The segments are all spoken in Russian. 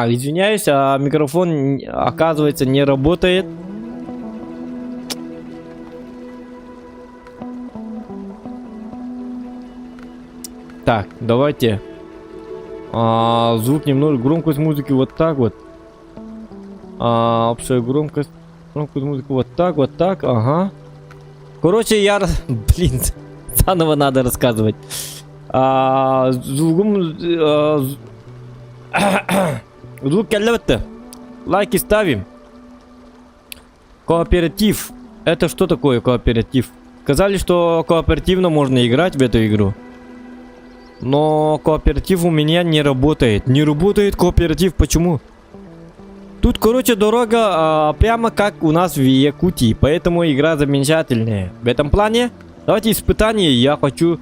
Извиняюсь, а микрофон, оказывается, не работает. Так, давайте. Звук немного, громкость музыки вот так вот. Общая громкость музыки вот так, ага. Короче, блин, заново надо рассказывать. Звук келлебетте. Лайки ставим. Кооператив. Это что такое кооператив? Сказали, что кооперативно можно играть в эту игру. Но кооператив у меня не работает. Не работает кооператив. Почему? Тут, короче, дорога прямо как у нас в Якутии. Поэтому игра замечательная. В этом плане, давайте испытание. Я хочу...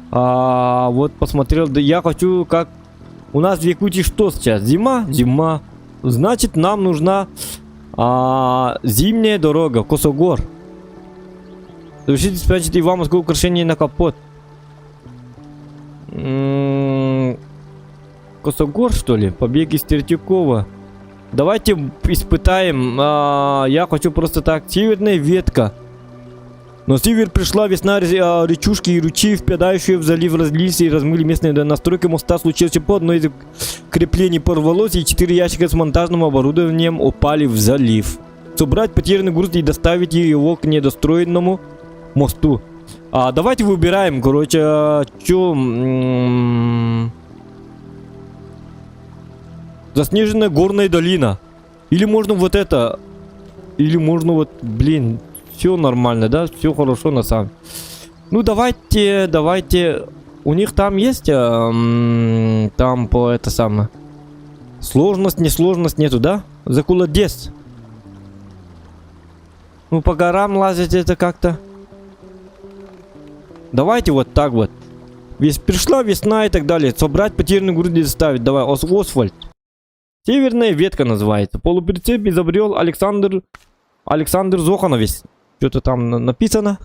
вот посмотрел. Я хочу как... У нас в Якутии что сейчас? Зима? Зима. Значит, нам нужна зимняя дорога. Косогор. Совершите спрячьте вам мозговое украшение на капот. Косогор, что ли? Побег из Тертюкова. Давайте испытаем. Я хочу просто так. Северная ветка. Но север пришла весна, речушки и ручьи, впадающие в залив, разлились и размыли местные настройки моста. Случился по одной из креплений порвалось, и 4 ящика с монтажным оборудованием упали в залив. Собрать потерянный груз и доставить его к недостроенному мосту. Давайте выбираем, короче, заснеженная горная долина. Или можно вот это. Или можно вот, блин, все нормально, да? Все хорошо на самом. Ну давайте. У них там есть, там по это самое. Сложность, не сложность нету, да? Закуладес. Ну по горам лазить это как-то. Давайте вот так вот. Пришла весна и так далее. Собрать потерянную грудь и доставить. Давай, Освальд. Северная ветка называется. Полуприцеп изобрел Александр Зохановец. Что-то там написано.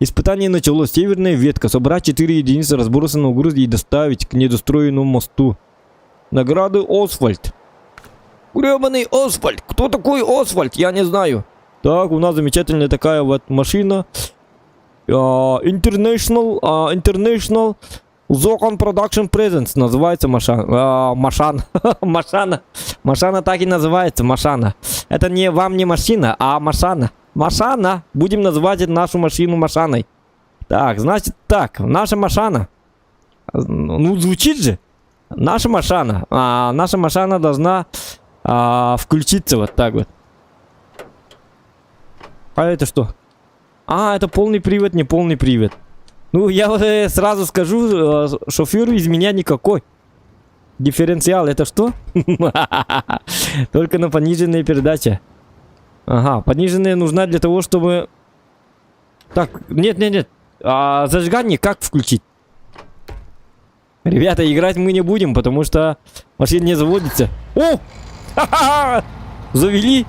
Испытание началось. Северная ветка. Собрать 4 единицы разбросанного груза и доставить к недостроенному мосту. Награды Освальд. Гребаный Освальд. Кто такой Освальд? Я не знаю. Так, у нас замечательная такая вот машина. International Zohan Production Presents называется Машана. Машана так и называется, Машана. Это не вам не машина, а Машана. Машана. Будем называть нашу машину Машаной. Так, значит так, наша Машана. Ну, звучит же. Наша Машана. Наша Машана должна включиться вот так вот. А это что? Это полный привод, не полный привод. Ну, я сразу скажу, шофер из меня никакой. Дифференциал, это что? Только на пониженные передачи. Ага, пониженная нужна для того, чтобы... Так, нет. Зажигание как включить? Ребята, играть мы не будем, потому что машина не заводится. О! Ха-ха-ха! Завели?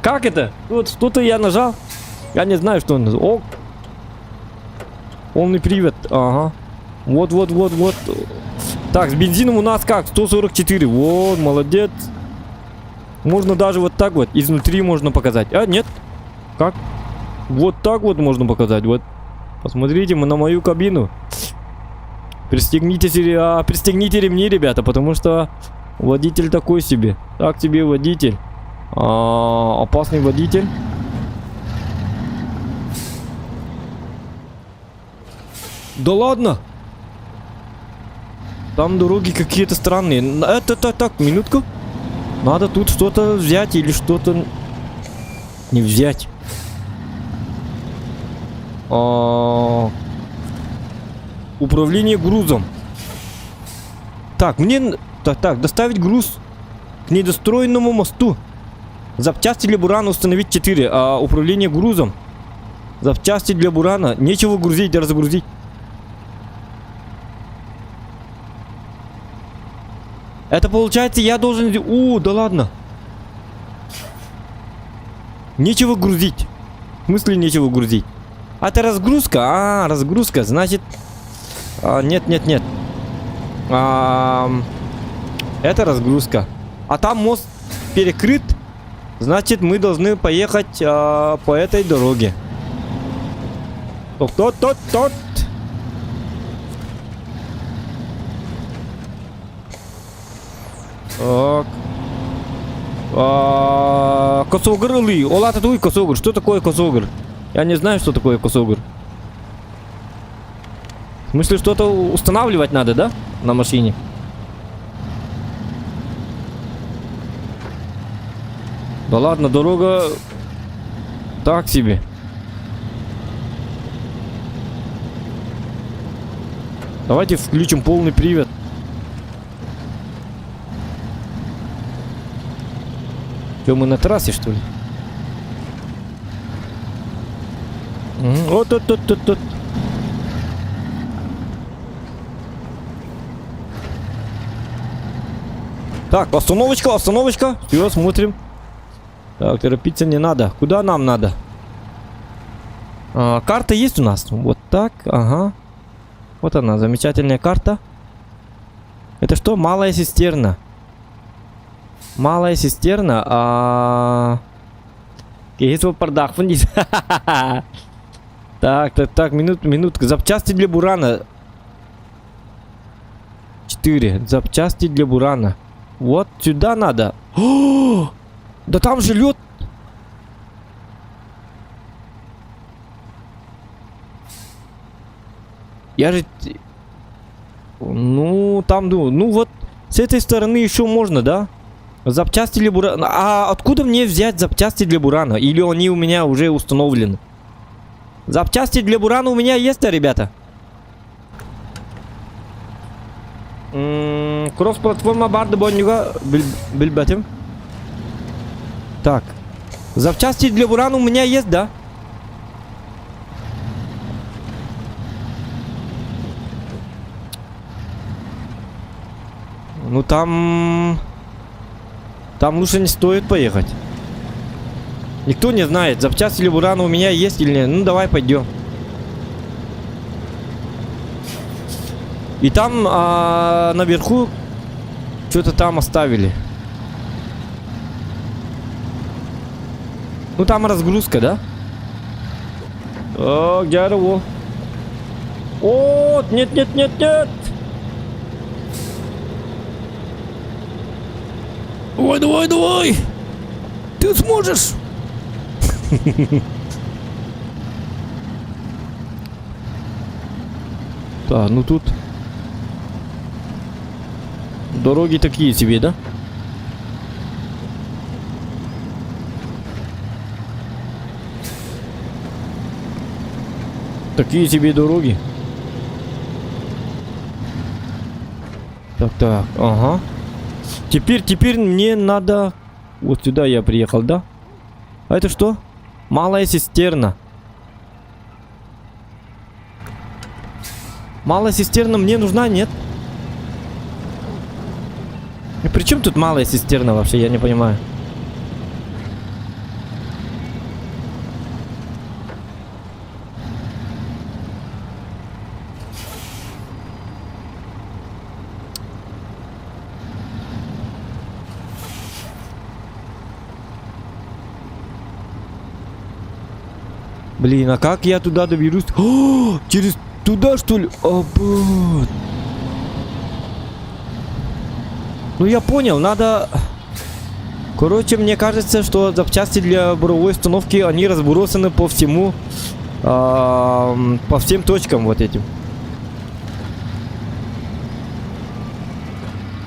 Как это? Вот что-то я нажал. Я не знаю, что он назвал. О! Полный привод. Ага. Вот. Так, с бензином у нас как? 144. Вот, молодец. Можно даже вот так вот. Изнутри можно показать. Нет. Как? Вот так вот можно показать. Вот. Посмотрите на мою кабину. Пристегните ремни, ребята, потому что водитель такой себе. Так себе водитель. Опасный водитель. Да ладно. Там дороги какие-то странные. Так, минутку. Надо тут что-то взять или что-то не взять. Управление грузом. Так, мне... Так, доставить груз к недостроенному мосту. Запчасти для бурана установить 4. Управление грузом. Запчасти для бурана. Нечего грузить, разгрузить. Это получается, я должен... Да ладно. Нечего грузить. В смысле нечего грузить? Это разгрузка? Разгрузка. Значит... Нет. Это разгрузка. А там мост перекрыт. Значит, мы должны поехать по этой дороге. Тот. Так. Косогрылый. Ола татуй косогр. Что такое косогр? Я не знаю, что такое косогр. В смысле, что-то устанавливать надо, да? На машине. Да ладно, дорога так себе. Давайте включим полный привод. Что, мы на трассе, что ли? Вот тут. Так, остановочка. Все, смотрим. Так, торопиться не надо. Куда нам надо? Карта есть у нас? Вот так, ага. Вот она, замечательная карта. Это что? Малая цистерна. Малая цистерна. Так, минутка. Запчасти для бурана. 4. Запчасти для бурана. Вот сюда надо. О! Да там же лед. Я же... Ну, там, ну вот, с этой стороны еще можно, да? Запчасти для бурана. А откуда мне взять запчасти для бурана? Или они у меня уже установлены? Запчасти для бурана у меня есть, да, ребята? Кросс-платформа барды бойнюга билбетим. Так. Запчасти для бурана у меня есть, да? Ну там лучше не стоит поехать. Никто не знает, запчасти для бурана у меня есть или нет. Ну давай пойдем. И там наверху что-то там оставили. Ну там разгрузка, да? О, где его? О, нет, нет, нет, нет. Давай, давай, давай. Ты сможешь. Так, ну тут дороги такие себе, да? Такие себе дороги. Так, так, ага. Теперь мне надо... Вот сюда я приехал, да? А это что? Малая цистерна. Малая цистерна мне нужна, нет? И при чем тут малая цистерна вообще, я не понимаю. Блин, а как я туда доберусь? О, через туда, что ли? Обалдеть. Ну я понял, надо... Короче, мне кажется, что запчасти для буровой установки, они разбросаны по всему... по всем точкам вот этим.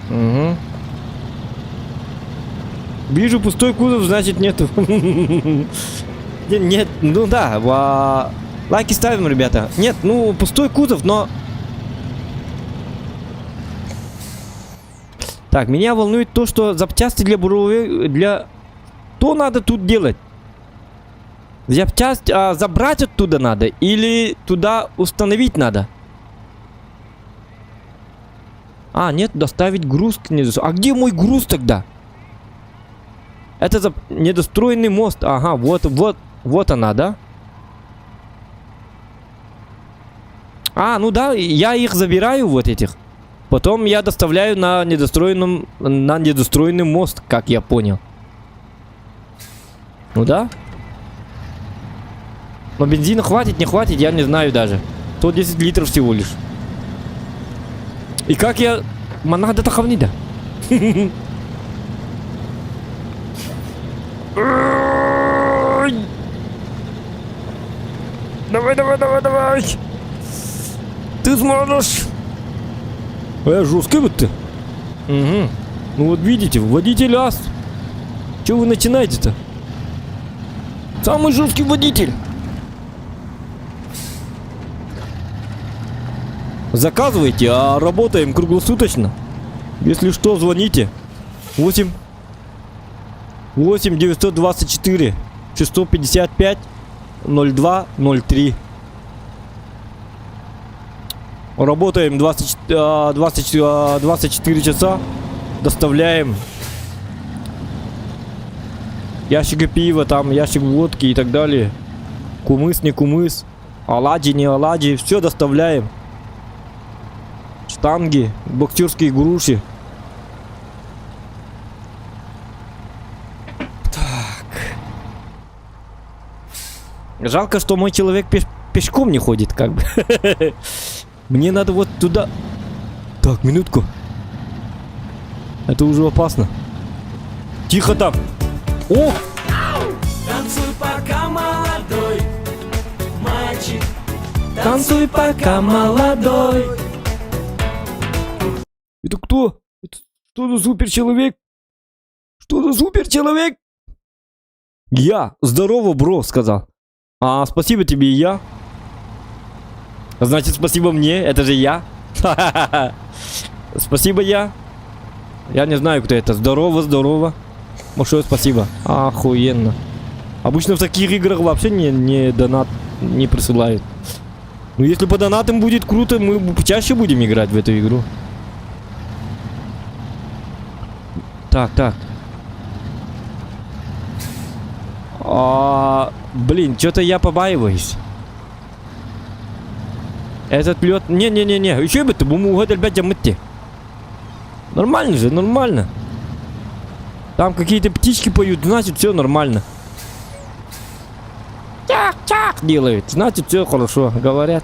Угу. Вижу пустой кузов, значит нету. Нет, ну да, лайки ставим, ребята. Нет, ну пустой кузов, но... Так, меня волнует то, что запчасти для буровой... Что надо тут делать? Запчасть забрать оттуда надо? Или туда установить надо? А, нет, доставить груз к недостроенному. А где мой груз тогда? Это недостроенный мост. Ага, вот она, да? А, ну да, я их забираю, вот этих. Потом я доставляю на недостроенный мост, как я понял. Ну да? Но бензина хватит, не хватит, я не знаю даже. 110 литров всего лишь. И как я... Надо тахавнида. Давай, давай, давай, давай. Ты сможешь. Жесткий вот ты. Угу. Ну вот видите, водитель ас. Чего вы начинаете-то? Самый жесткий водитель. Заказывайте, а работаем круглосуточно. Если что, звоните. 8 924 655 0203. Работаем 24 часа. Доставляем ящик пива, там ящик водки и так далее. Кумыс, не кумыс, оладьи, не оладьи. Все доставляем. Штанги, боксерские груши. Так. Жалко, что мой человек пешком не ходит, как бы. Мне надо вот туда. Так, минутку. Это уже опасно. Тихо там. О! Танцуй пока молодой мальчик. Танцуй пока молодой. Это кто? Это что за супер человек? Что за супер человек? Я. Здорово, бро, сказал. А, спасибо тебе и я. Значит, спасибо мне, это же я. Спасибо я. Я не знаю, кто это. Здорово, здорово. Большое спасибо. Охуенно. Обычно в таких играх вообще не донат не присылают. Ну, если по донатам будет круто, мы чаще будем играть в эту игру. Так. Блин, что-то я побаиваюсь. Этот лед... Не-не-не-не. Еще бы ты буму угодил бять jamыtti. Нормально же, нормально. Там какие-то птички поют, значит, все нормально. Чак-чак делают, значит, все хорошо, говорят.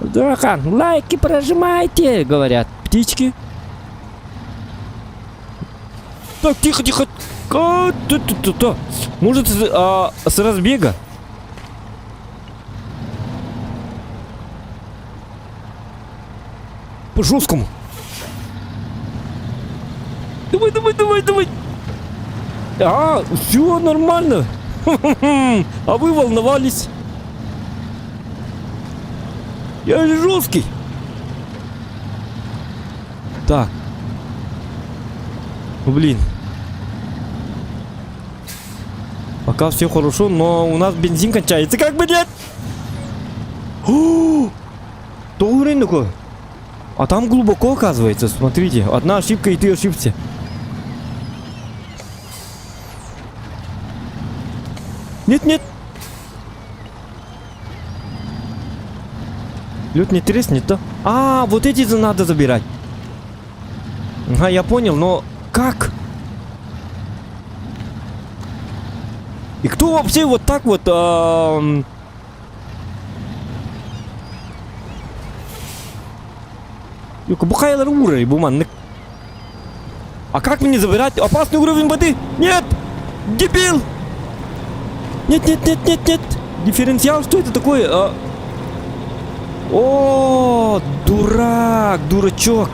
Дурахан, лайки прожимайте, говорят. Птички. Так, тихо. Может, с разбега? По жесткому. Давай. Все нормально. А вы волновались. Я же жесткий. Так. Блин. Пока все хорошо, но у нас бензин кончается. Как бы нет? Толрин такой. А там глубоко, оказывается. Смотрите, одна ошибка, и ты ошибся. Нет. Лед не треснет, да? А, вот эти надо забирать. Ага, я понял, но как? И кто вообще вот так вот... Бухайлар уровень, буман. А как мне забирать? Опасный уровень воды? Нет! Дебил! Нет. Дифференциал, что это такое? О, дурачок.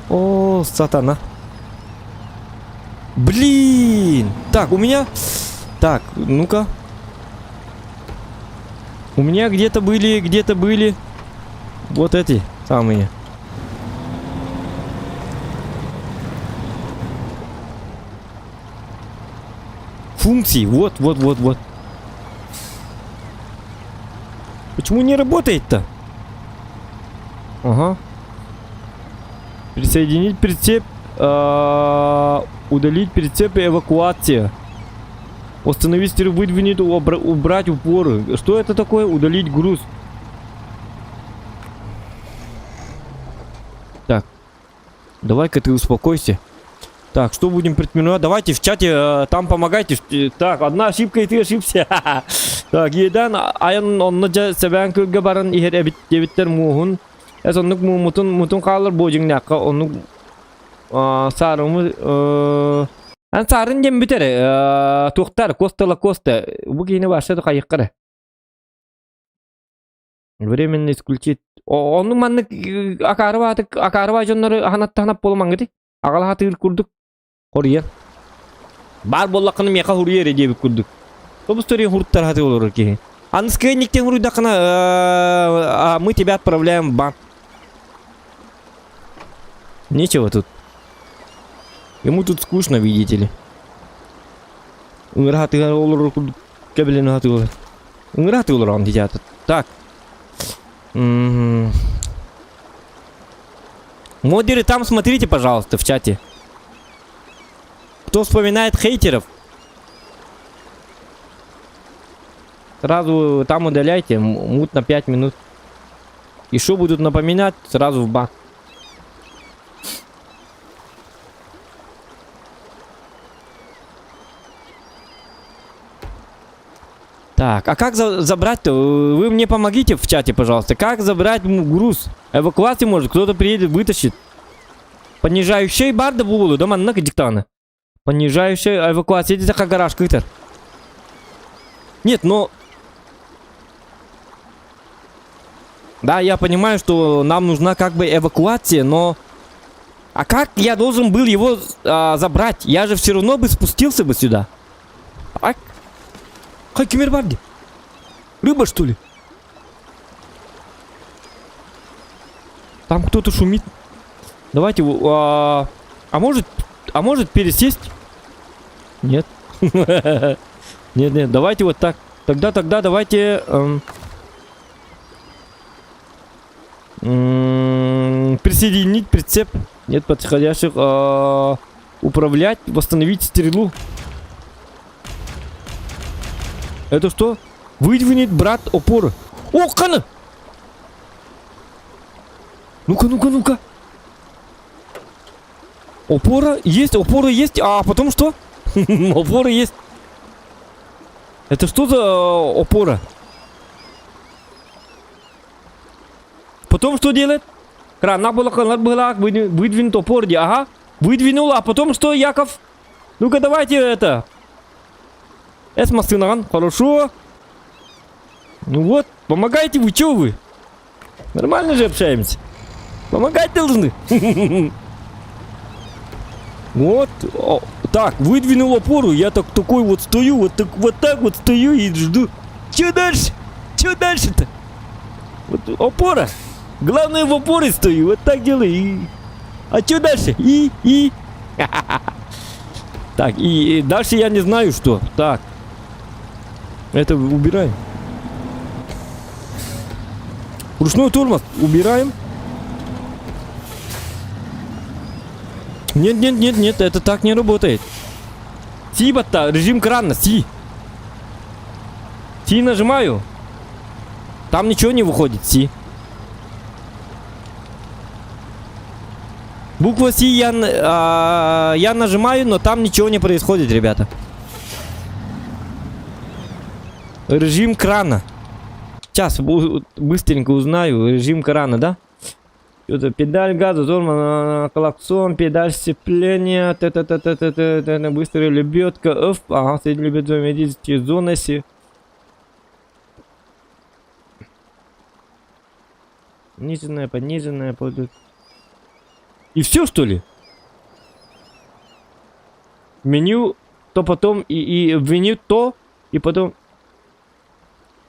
О, сатана. Блин! Так, у меня... Так, ну-ка. У меня где-то были вот эти самые. Функции. Вот. Почему не работает-то? Ага. Присоединить прицеп. Удалить прицеп и эвакуация. Установить стерео, выдвинуть, убрать упоры. Что это такое? Удалить груз. Так. Давай-ка ты успокойся. Так, что будем предпринимать? Давайте в чате там помогайте. Так, одна ошибка, и ты ошибся. Так, едан аян онны себен көлгө барын ихер эбиттер муhun. Эсоннук мутун калыр божиңнакка онну сарымы сарын дем битере. Тухтар Коста. Бу кейине башады кайыккара. Временно исключить. Онну манны акарыба жоннору аханаттанап болмаңгыды. Агала хатыр курдук. Хория. Бар боллакыны мека хуриере деп курдук. Тобустори хурттар хаты болор ки. Анскайниктен хуруйдакына мы тебя отправляем в банк. Нечего тут. Ему тут скучно, видите ли. Умираты олор кабелин хаты олор. Умираты олор он дитя. Так. Модеры там смотрите, пожалуйста, в чате. Кто вспоминает хейтеров, сразу там удаляйте, мут на 5 минут. И что будут напоминать, сразу в бан. Так, а как забрать-то? Вы мне помогите в чате, пожалуйста. Как забрать груз? Эвакуации может, кто-то приедет, вытащит. Понижающий барда булу, да манна диктана. Понижающая эвакуация, это как гараж кытер. Нет, но... Да, я понимаю, что нам нужна как бы эвакуация, но... А как я должен был его забрать? Я же все равно бы спустился бы сюда. А? Хай, Барди. Рыба, что ли? Там кто-то шумит. Давайте... А может пересесть? Нет. Нет, давайте вот так. Тогда давайте... присоединить прицеп. Нет подходящих. Управлять, восстановить стрелу. Это что? Выдвинет брат опоры. О, Кана! Ну-ка. Опора есть, а потом что? Опора есть. Это что за опора? Потом что делает? Крана была, выдвинут опор. Ага, выдвинул, а потом что, Яков? Ну-ка, давайте это. Эсмасынан, хорошо. Ну вот, помогайте вы, чё вы? Нормально же общаемся. Помогать должны. Вот. Так, выдвинул опору. Я такой вот стою, вот так вот стою и жду. Чё дальше? Чё дальше-то? Вот опора. Главное, в опоре стою. Вот так делаю. А чё дальше? Так, и дальше я не знаю, что. Так. Это убираем. Ручной тормоз убираем. Нет, это так не работает. Си-бата, режим крана, Си. Си нажимаю. Там ничего не выходит, Си. Буква Си я нажимаю, но там ничего не происходит, ребята. Режим крана. Сейчас быстренько узнаю. Режим крана, да? Это педаль газа, тормоз, клаксон, педаль сцепления, быстрая лебедка, ага, средняя лебедка, медицинские зоны, пониженная, и все, что ли? Меню, то потом, и в меню то, и потом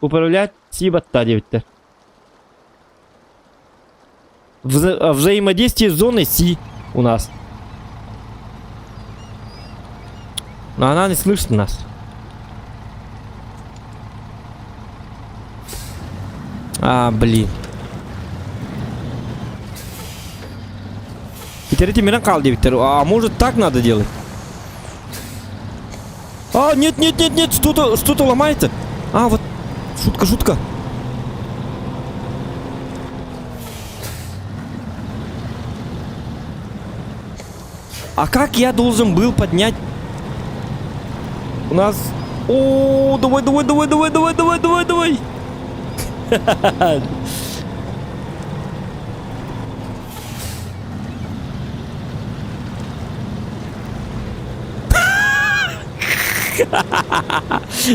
управлять Си-бата 9-то. Взаимодействие с зоной Си у нас. Но она не слышит нас. Блин. Теперь эти миракал 9. А может так надо делать? Нет, что-то ломается. Вот. Шутка. А как я должен был поднять? У нас... О, давай.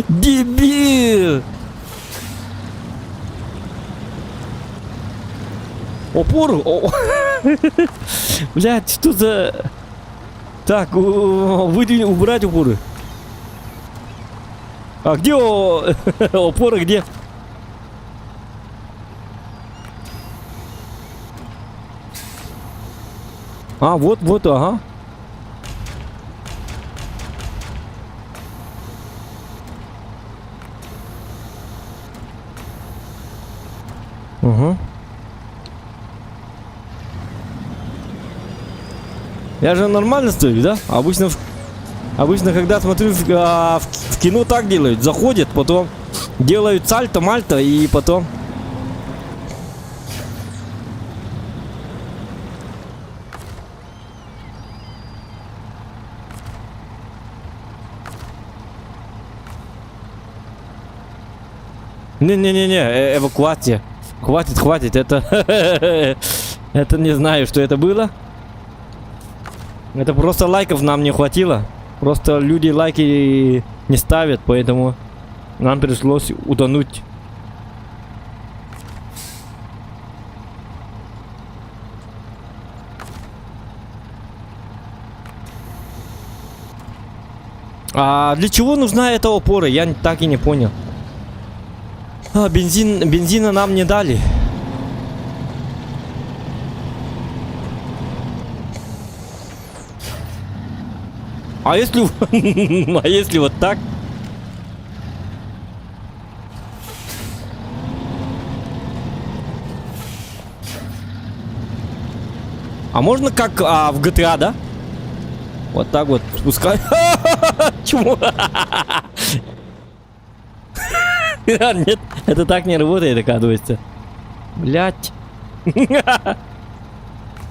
Дебил! Опору? Блядь, что за... Так, убрать опоры. А где опоры, где? Вот, ага. Угу. Я же нормально стою, да? Обычно, когда смотрю в кино, так делают. Заходят, потом делают сальто-мальто и потом... Не, эвакуация. Хватит, это... Это не знаю, что это было. Это просто лайков нам не хватило. Просто люди лайки не ставят, поэтому нам пришлось утонуть. А для чего нужна эта опора? Я так и не понял. А, бензина нам не дали. А если... а если вот так? А можно как в GTA, да? Вот так вот спускай. Чему? Нет, это так не работает, оказывается. Блять.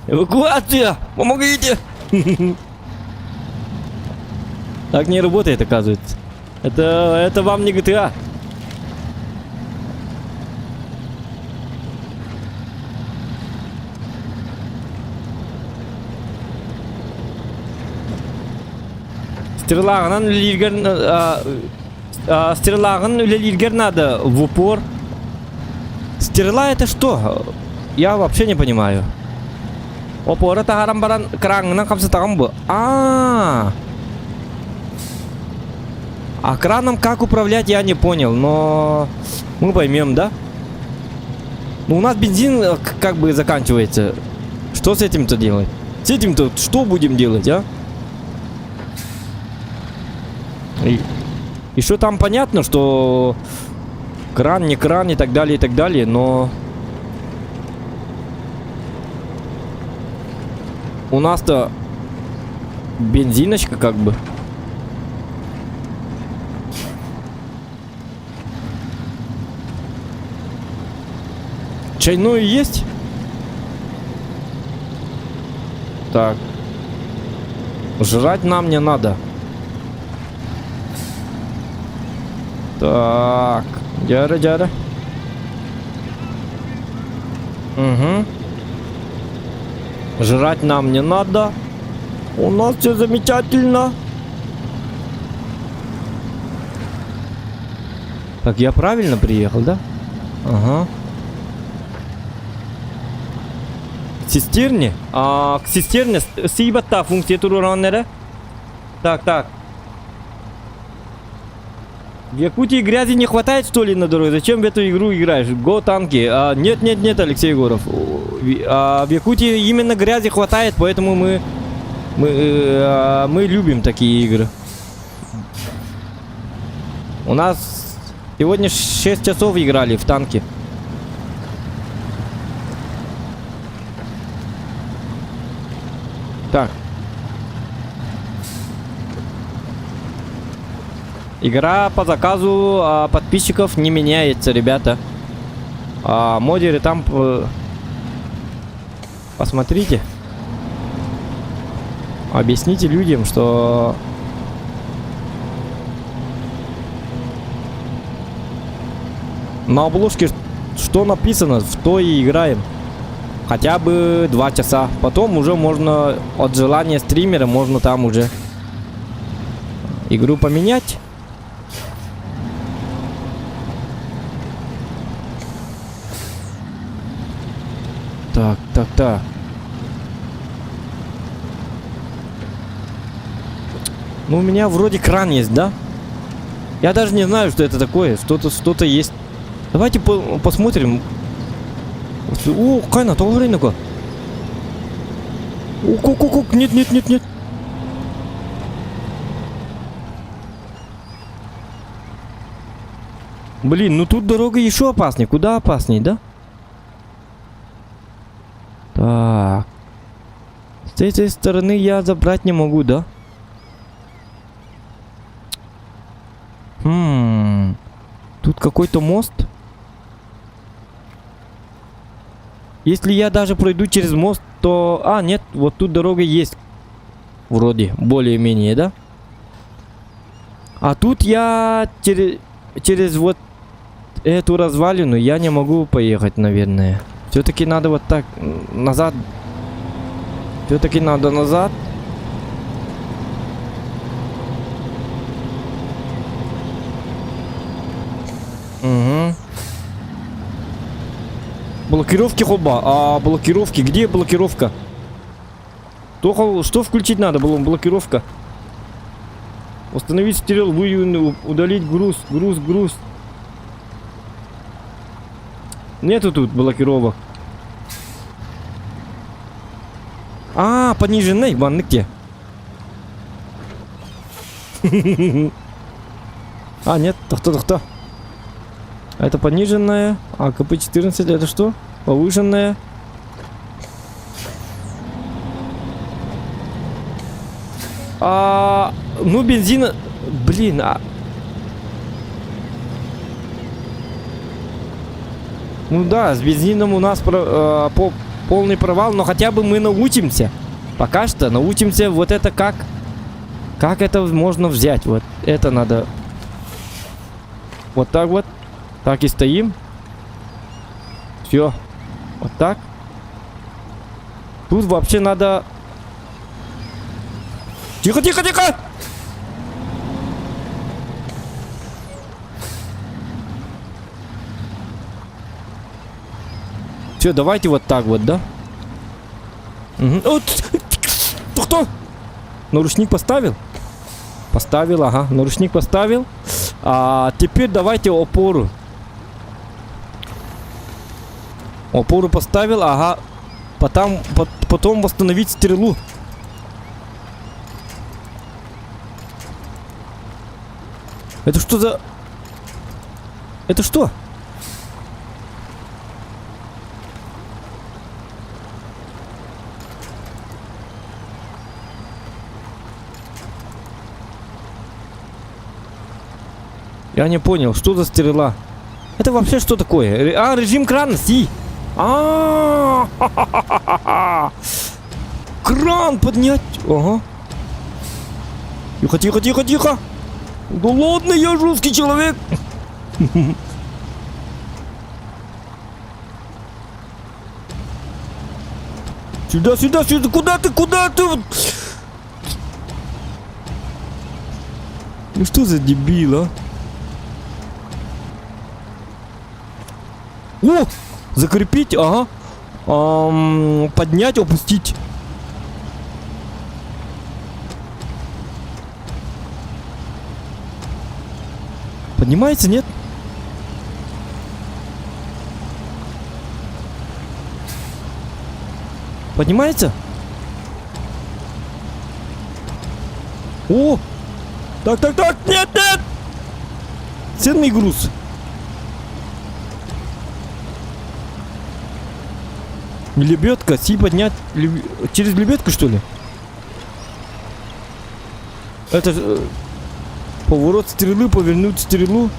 Эвакуация! Помогите! Так не работает, оказывается. Это вам не GTA. Стреллаган үлелиргер надо в упор. Стрела это что? Я вообще не понимаю. Опора тахарам баран краңынан камсатаган бу. А краном как управлять, я не понял, но мы поймем, да? Ну, у нас бензин как бы заканчивается. Что с этим-то делать? С этим-то что будем делать, а? И что там понятно, что кран, не кран и так далее, но у нас-то бензиночка как бы. Чайную есть? Так. Жрать нам не надо. Так. Дяра. Угу. Жрать нам не надо. У нас все замечательно. Так, я правильно приехал, да? Ага. Цистерне? К цистерне сибатта функция турураннера. Так. В Якутии грязи не хватает, что ли, на дороге? Зачем в эту игру играешь? Го танки. Нет, Алексей Егоров. В Якутии именно грязи хватает, поэтому мы любим такие игры. У нас сегодня 6 часов играли в танки. Так. Игра по заказу подписчиков не меняется, ребята. Модеры там... Посмотрите. Объясните людям, что... На обложке что написано, в то и играем. Хотя бы 2 часа. Потом уже можно, от желания стримера, можно там уже игру поменять. Так. Ну, у меня вроде кран есть, да? Я даже не знаю, что это такое. Что-то есть. Давайте посмотрим. О, кайна, толрейнука. О, нет. Блин, ну тут дорога еще опаснее. Куда опаснее, да? Так. С этой стороны я забрать не могу, да? Тут какой-то мост. Если я даже пройду через мост, то... нет, вот тут дорога есть. Вроде, более-менее, да? А тут я через вот эту развалину я не могу поехать, наверное. Все-таки надо вот так, назад. Все-таки надо назад. Угу. Блокировки хоба. Блокировки. Где блокировка? Что включить надо было? Блокировка. Установить стрел, удалить груз, груз. Нету тут блокировок. А, пониженный, банны где? А, нет, кто. Это пониженная. А, КП-14 это что? Повышенная. Ну, бензина... Блин, Ну да, с бензином у нас полный провал, но хотя бы мы научимся. Пока что научимся вот это как. Как это можно взять? Вот это надо. Вот так вот. Так и стоим. Все. Вот так. Тут вообще надо... Тихо! Все, давайте вот так вот, да? Угу. Кто? Наручник поставил? Поставил, ага. Наручник поставил. А теперь давайте опору. Опору поставил, ага. Потом восстановить стрелу. Это что за... Это что? Я не понял, что за стрела? Это вообще что такое? А, режим крана, си! Кран поднять! Ага. Тихо! Да ладно, я русский человек! Сюда! Куда ты? Ну что за дебил, а? О! Закрепить, ага. Поднять, опустить. Поднимается, нет? Поднимается? О! Так! Нет! Ценный груз. Лебедка, си поднять. Через лебедку, что ли? Это поворот стрелы, повернуть стрелу.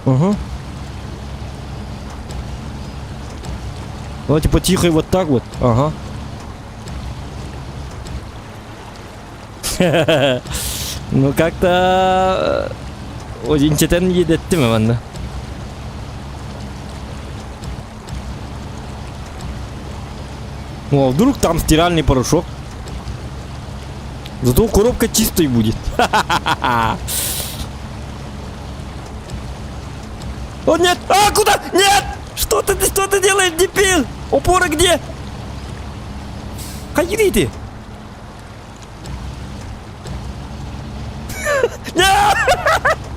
Ага. Давайте потихо и вот так вот. Ага. Ну как-то очень четен едет, ладно. О, вдруг там стиральный порошок. Зато коробка чистой будет. О, нет! А, куда? Нет! Что ты делаешь, дебил? Опора где? Ходи ты! Нет!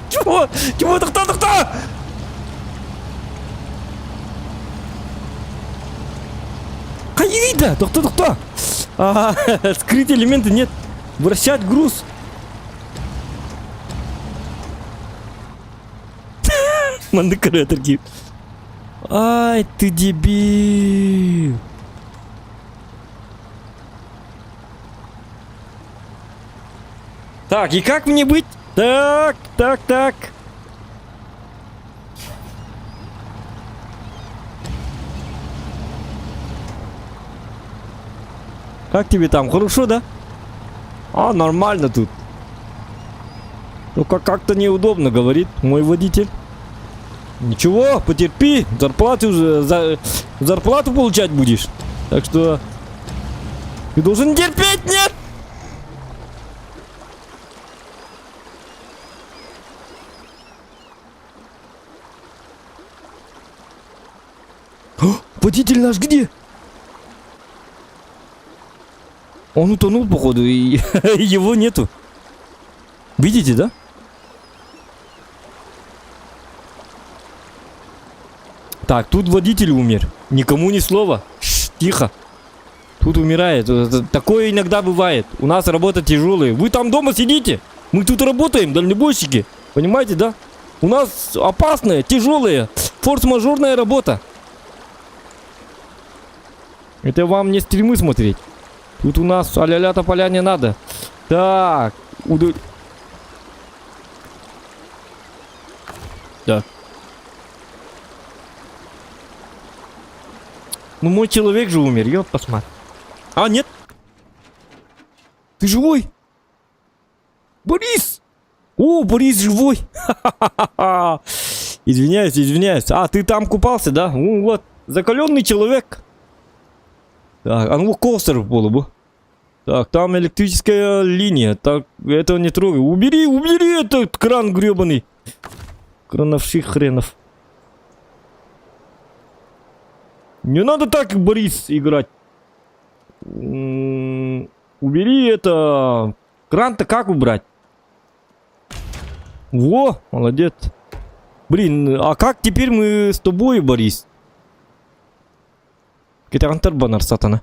Чего? Это кто? Видно! Кто? Скрыть элементы нет. Вращать груз. Мандекоратор. Ай, ты дебил. Так, и как мне быть? Так. Как тебе там? Хорошо, да? А, нормально тут. Только как-то неудобно, говорит мой водитель. Ничего, потерпи. Зарплату получать будешь. Так что ты должен терпеть, нет? О, водитель наш где? Он утонул, походу, и его нету. Видите, да? Так, тут водитель умер. Никому ни слова. Тихо. Тут умирает. Такое иногда бывает. У нас работа тяжелая. Вы там дома сидите. Мы тут работаем, дальнобойщики. Понимаете, да? У нас опасная, тяжелая, форс-мажорная работа. Это вам не стримы смотреть. Тут у нас а-ля-ля тополя не надо. Так. Так. Ну мой человек же умер, ёп, посмотри. А, нет. Ты живой? Борис! О, Борис живой! Ха-ха-ха-ха! Извиняюсь, извиняюсь. А, ты там купался, да? Ну вот, закаленный человек. Так, а ну костер было бы. Так, там электрическая линия. Так, этого не трогай. Убери, убери этот кран гребаный. Крановших хренов. Не надо так, Борис, играть. Убери это. Кран-то как убрать? Во, молодец. Блин, а как теперь мы с тобой, Борис? Кетантер банар сатана.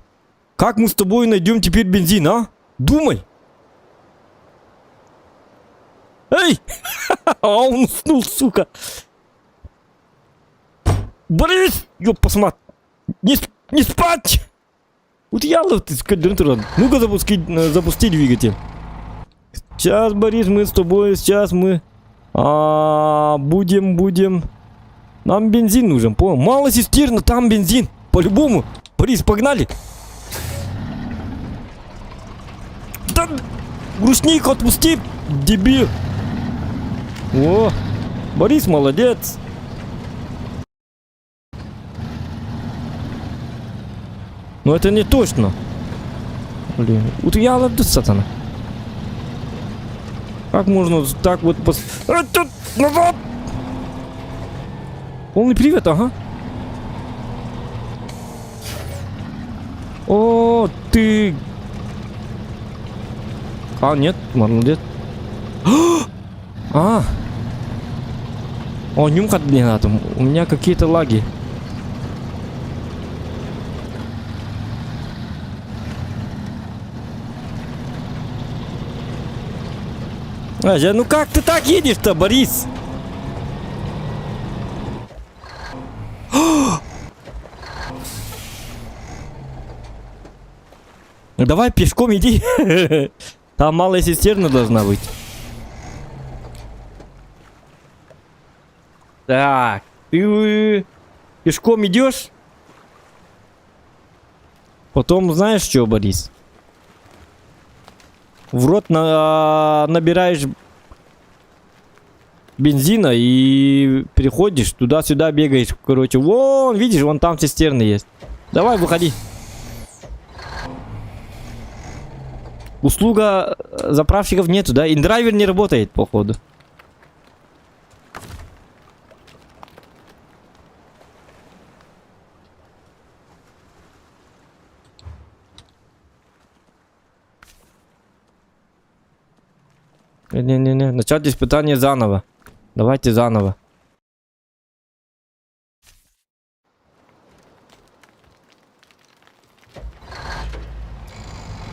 Как мы с тобой найдем теперь бензин, а? Думай. Эй! А он уснул, сука. Борис! Ёп, посмотри. Не спать! Вот ялов ты, скадронтер. Ну-ка запусти двигатель. Сейчас, Борис, мы с тобой, сейчас мы будем. Нам бензин нужен, понял? Мало цистерна, там бензин. По-любому. Борис, погнали. Да, грустник, отпусти, дебил. О, Борис молодец. Но это не точно. Блин, вот я ловлю, сатана. Как можно так вот назад? Полный привет, ага. О, ты... А, нет, молодец. А! О, нюмкать мне надо. У меня какие-то лаги. Ну как ты так едешь-то, Борис? Давай пешком иди. Там малая цистерна должна быть. Так, ты пешком идешь? Потом знаешь что, Борис? В рот набираешь бензина и переходишь туда-сюда, бегаешь. Короче, вон, видишь, вон там цистерны есть. Давай, выходи. Услуга заправщиков нету, да? Индрайвер не работает, походу. Не-не-не, начать испытание заново. Давайте заново.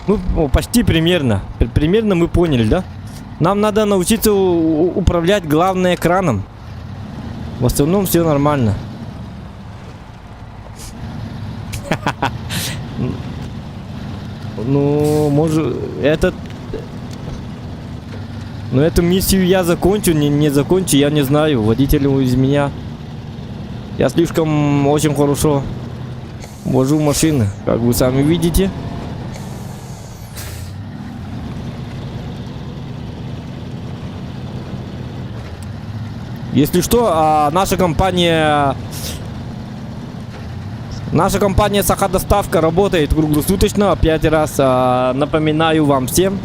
Ну, почти примерно. Примерно мы поняли, да? Нам надо научиться управлять, главное, экраном. В остальном все нормально. Ну, может, но эту миссию я закончу, не закончу, я не знаю. Водитель из меня. Я слишком очень хорошо вожу машины, как вы сами видите. Если что, наша компания Сахадоставка работает круглосуточно, 5 раз напоминаю вам всем.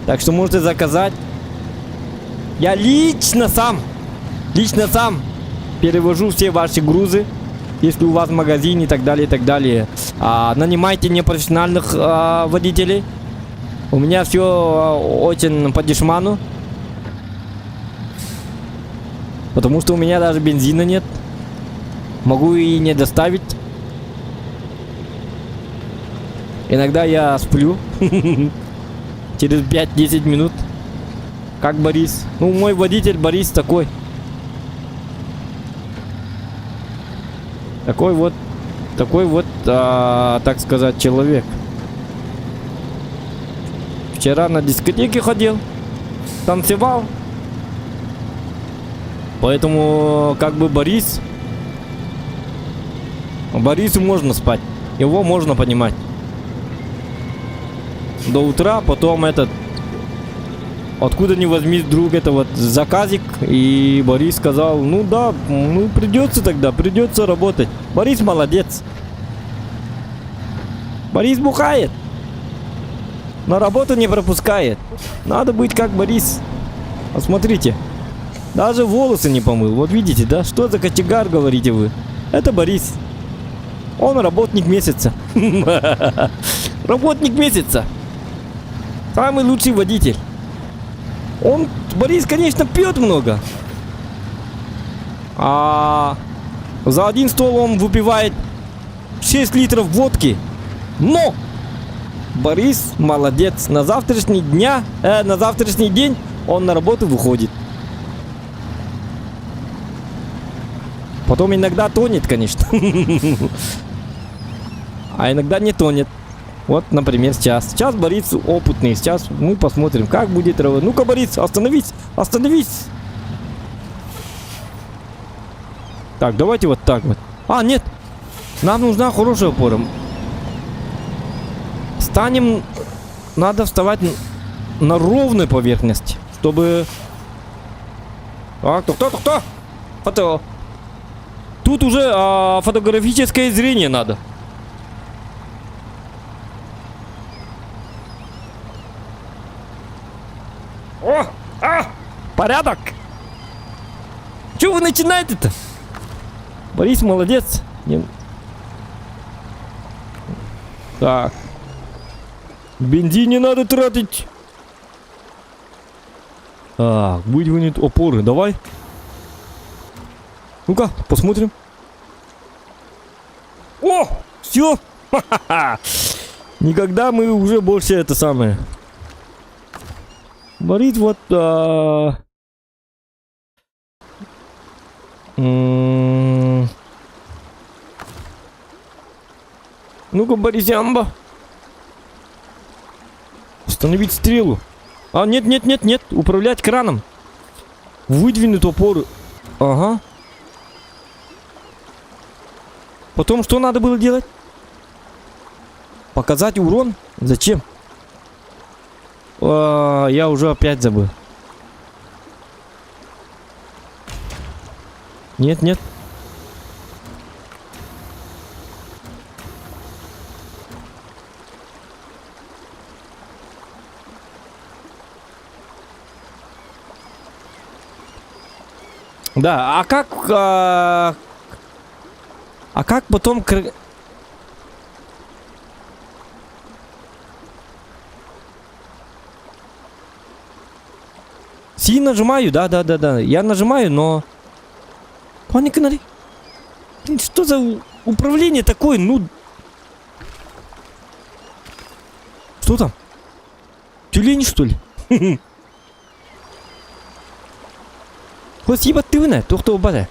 Так что можете заказать. Я лично сам перевожу все ваши грузы, если у вас магазин и так далее, и так далее. Нанимайте непрофессиональных водителей. У меня все очень по дешману. Потому что у меня даже бензина нет. Могу и не доставить. Иногда я сплю. Через 5-10 минут. Как Борис. Ну, мой водитель Борис такой. Такой вот, так сказать, человек. Вчера на дискотеке ходил, танцевал. Поэтому, как бы Борису можно спать. Его можно понимать. До утра, потом откуда ни возьмись, вдруг это вот заказик. И Борис сказал, ну да, ну придется тогда, придется работать. Борис молодец. Борис бухает. На работу не пропускает. Надо быть как Борис. Посмотрите. Даже волосы не помыл. Вот видите, да? Что за кочегар, говорите вы? Это Борис. Он работник месяца. Работник месяца. Самый лучший водитель. Борис, конечно, пьет много. А за один стол он выпивает 6 литров водки. Но Борис молодец. На завтрашний день он на работу выходит. Потом иногда тонет, конечно. А иногда не тонет. Вот, например, сейчас. Сейчас Борис опытный. Сейчас мы посмотрим, как будет работать. Ну-ка, Борис, остановись! Остановись! Так, давайте вот так вот. А, нет! Нам нужна хорошая опора. Надо вставать на ровной поверхности, чтобы... Так, кто? Тут уже фотографическое зрение надо. Порядок! Чего вы начинаете-то? Борис молодец. Так. Бензин не надо тратить. Так, выдвинет опоры. Давай. Ну-ка, посмотрим. О! Все! Никогда мы уже больше это самое. Борис вот... Ну-ка, Борисямба. Установить стрелу. А, нет. Управлять краном. Выдвинуть опоры. Ага. Потом что надо было делать? Показать урон? Зачем? Я уже опять забыл. Нет. Да, а как потом... Си нажимаю, да. Я нажимаю, но... Блин, что за управление такое, ну... Что там? Тюлень, что ли? Спасибо, ты вина, кто бада.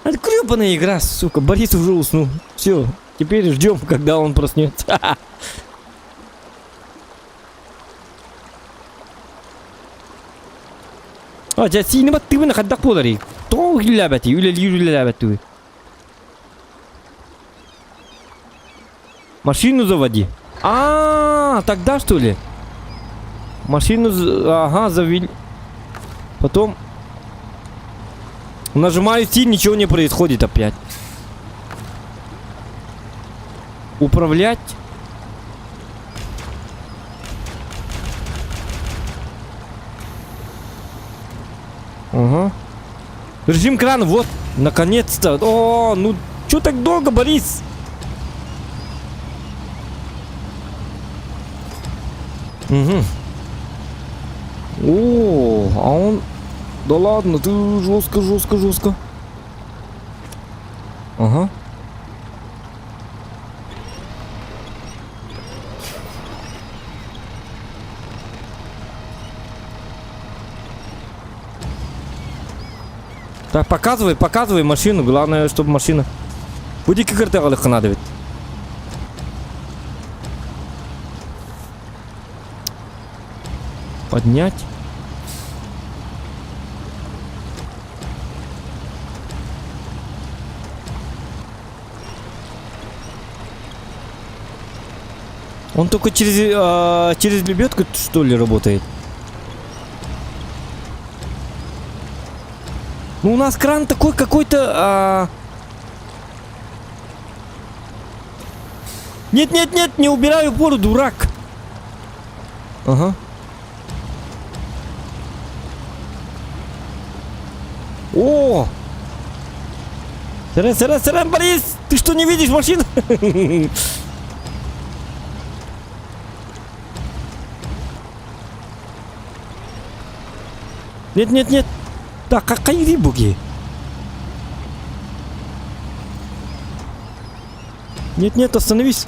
Это гребаная игра, сука. Борис уже уснул. Все, теперь ждем, когда он проснется. Синема ты вина, хаддак подари. То гилябати, юля. Машину заводи. Тогда что ли? Машину, завели. Потом нажимаю Си, ничего не происходит опять. Управлять. Ага. Режим крана, вот, наконец-то. О, ну, чё так долго, Борис? Угу. О, а он... Да ладно, ты жестко, жестко, жестко. Ага. Так, показывай, показывай машину. Главное, чтобы машина. Буди картель ханадовит. Поднять. Он только через лебедку, что ли, работает? Ну, у нас кран такой какой-то... Нет, нет, нет, не убираю упору, дурак. Ага. О! Сарам, Борис! Ты что, не видишь машину? Нет, нет, нет. Так, какие рыбуги? Нет, нет, остановись.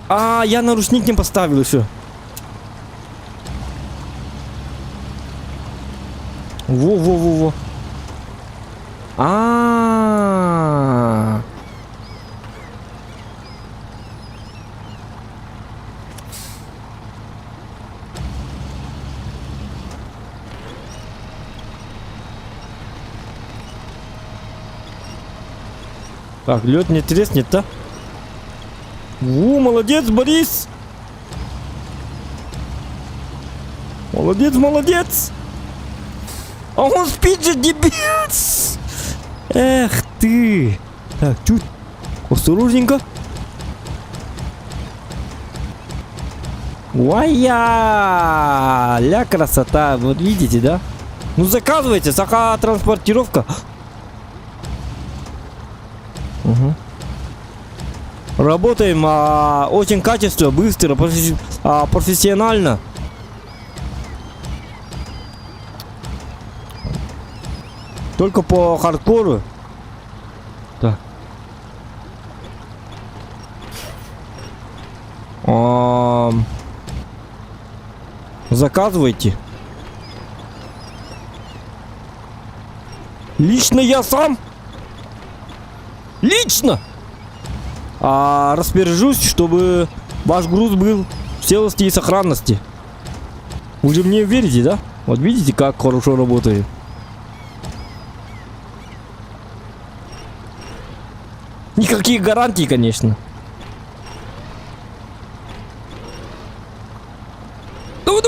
Я наручник не поставил еще. Во. Так, лед не треснет, да? Молодец, Борис! Молодец, молодец! А он спит же, дебец! Эх ты! Так, чуть осторожненько. Уая! Ля красота! Вот видите, да? Ну заказывайте, саха транспортировка. Угу. Работаем очень качественно, быстро, профессионально. Только по хардкору. Так. Заказывайте. Лично я сам. Лично. Распоряжусь, чтобы ваш груз был в целости и сохранности. Вы же мне верите, да? Вот видите, как хорошо работает. Никаких гарантий, конечно. Давай.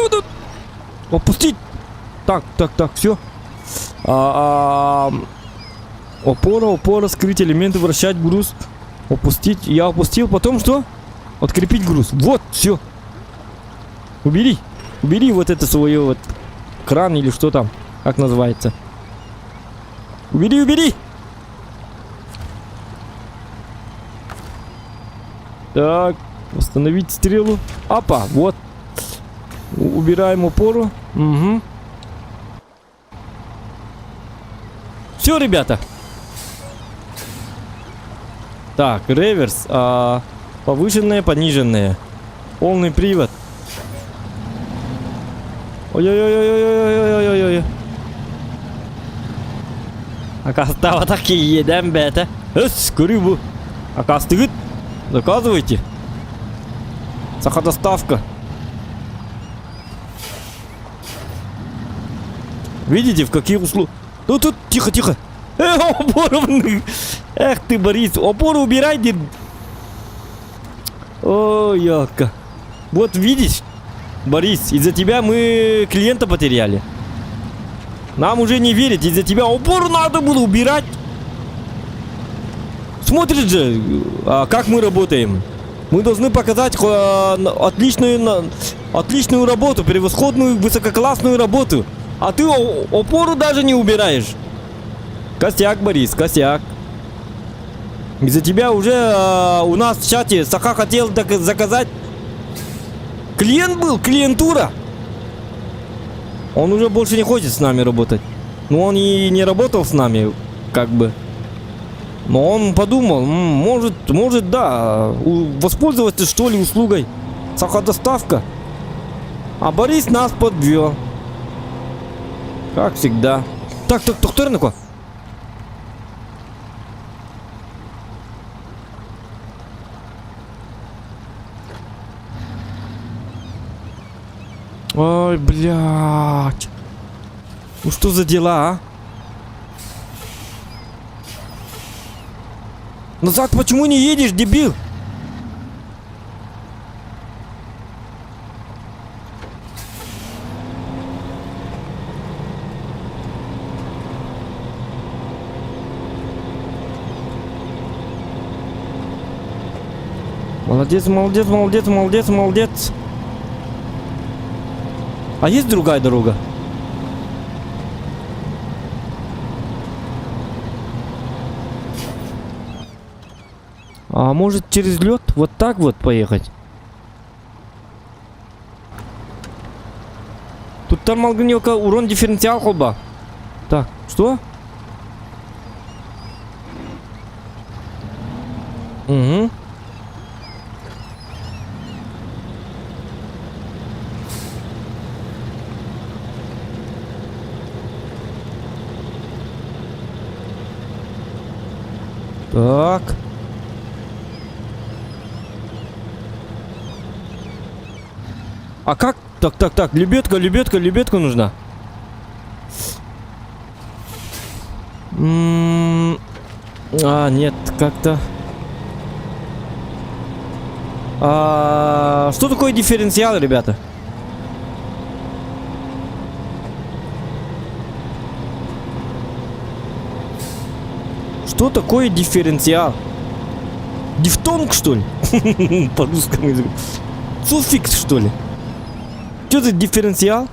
Опустить. Так, все. Опора, скрыть элементы, вращать груз. Опустить. Я опустил. Потом что? Открепить груз. Вот, все. Убери вот это свое вот кран или что там, как называется. Убери. Так, восстановить стрелу. Опа, вот. Убираем опору. Угу. Все, ребята. Так, реверс. Повышенное, пониженное. Полный привод. Ой-ой-ой-ой-ой-ой-ой-ой-ой. Акастава такие едем, бета. Скорю. Акастыгыт. Заказывайте. Саходоставка. Видите, в каких условиях? Ну тут, тихо. Опору. Эх ты, Борис, опору убирай. Ой, яка. Вот видишь, Борис, из-за тебя мы клиента потеряли. Нам уже не верить, из-за тебя опору надо было убирать. Смотришь же, как мы работаем. Мы должны показать отличную работу, превосходную, высококлассную работу. А ты опору даже не убираешь. Косяк, Борис, косяк. Из-за тебя уже у нас в чате Саха хотел заказать. Клиент был, клиентура. Он уже больше не хочет с нами работать. Ну, он и не работал с нами, как бы. Но он подумал, может, да, воспользоваться, что ли, услугой. Сахадоставка. А Борис нас подвел. Как всегда. Так, кто такой? Ой, блядь. Ну что за дела, а? Назад почему не едешь, дебил? Молодец, молодец, молодец, молодец, молодец. А есть другая дорога? А может через лед вот так вот поехать? Тут там малгнёка урон дифференциал холба. Так, что? Угу. Так. А как? Так, лебедка нужна. Нет, как-то. Что такое дифференциал, ребята? Что такое дифференциал? Дифтонг, что ли? По русскому языку. Суффикс, что ли? Что это дифференциал?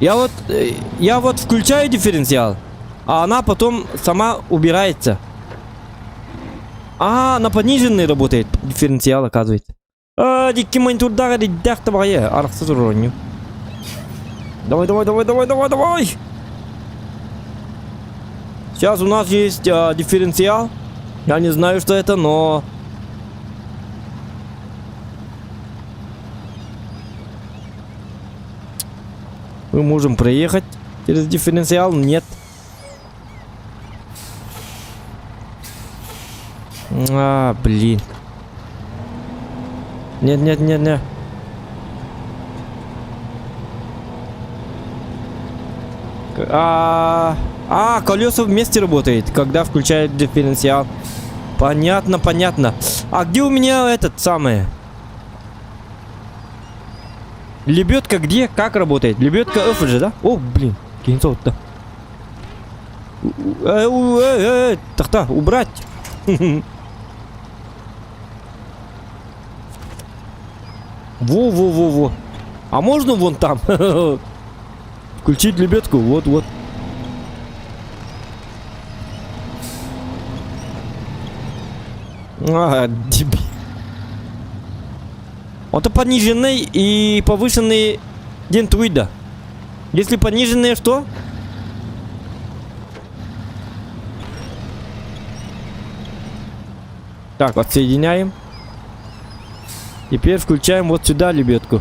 Я вот включаю дифференциал, а она потом сама убирается. На пониженный работает дифференциал, оказывается. Давай. Сейчас у нас есть дифференциал. Я не знаю, что это, но... Мы можем проехать через дифференциал. Нет. Блин. Нет. Колеса вместе работает, когда включает дифференциал. Понятно. А где у меня этот самый? Лебедка где? Как работает? Лебедка F же, да? О, блин. Кинцов-то. Так, убрать. Во. А можно вон там? Включить лебедку? Вот. Дебил. Это пониженный и повышенный дентуида. Если пониженные, что? Так, отсоединяем. Теперь включаем вот сюда лебедку.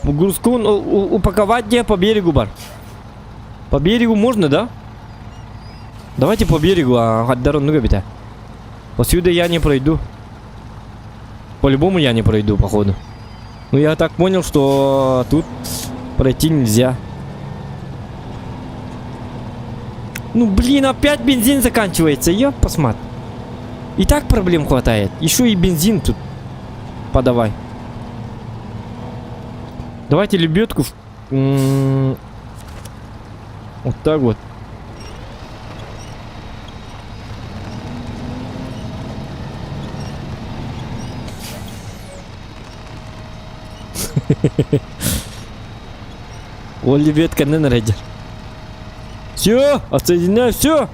Грузку упаковать где по берегу, бар? По берегу можно, да? Давайте по берегу, Посюда я не пройду. По-любому я не пройду, походу. Ну, я так понял, что тут пройти нельзя. Ну, блин, опять бензин заканчивается. Ёп, посмотри. И так проблем хватает. Еще и бензин тут подавай. Давайте лебедку. Вот так вот. О, лебедка, не нарядер. Все, отсоединяю, все.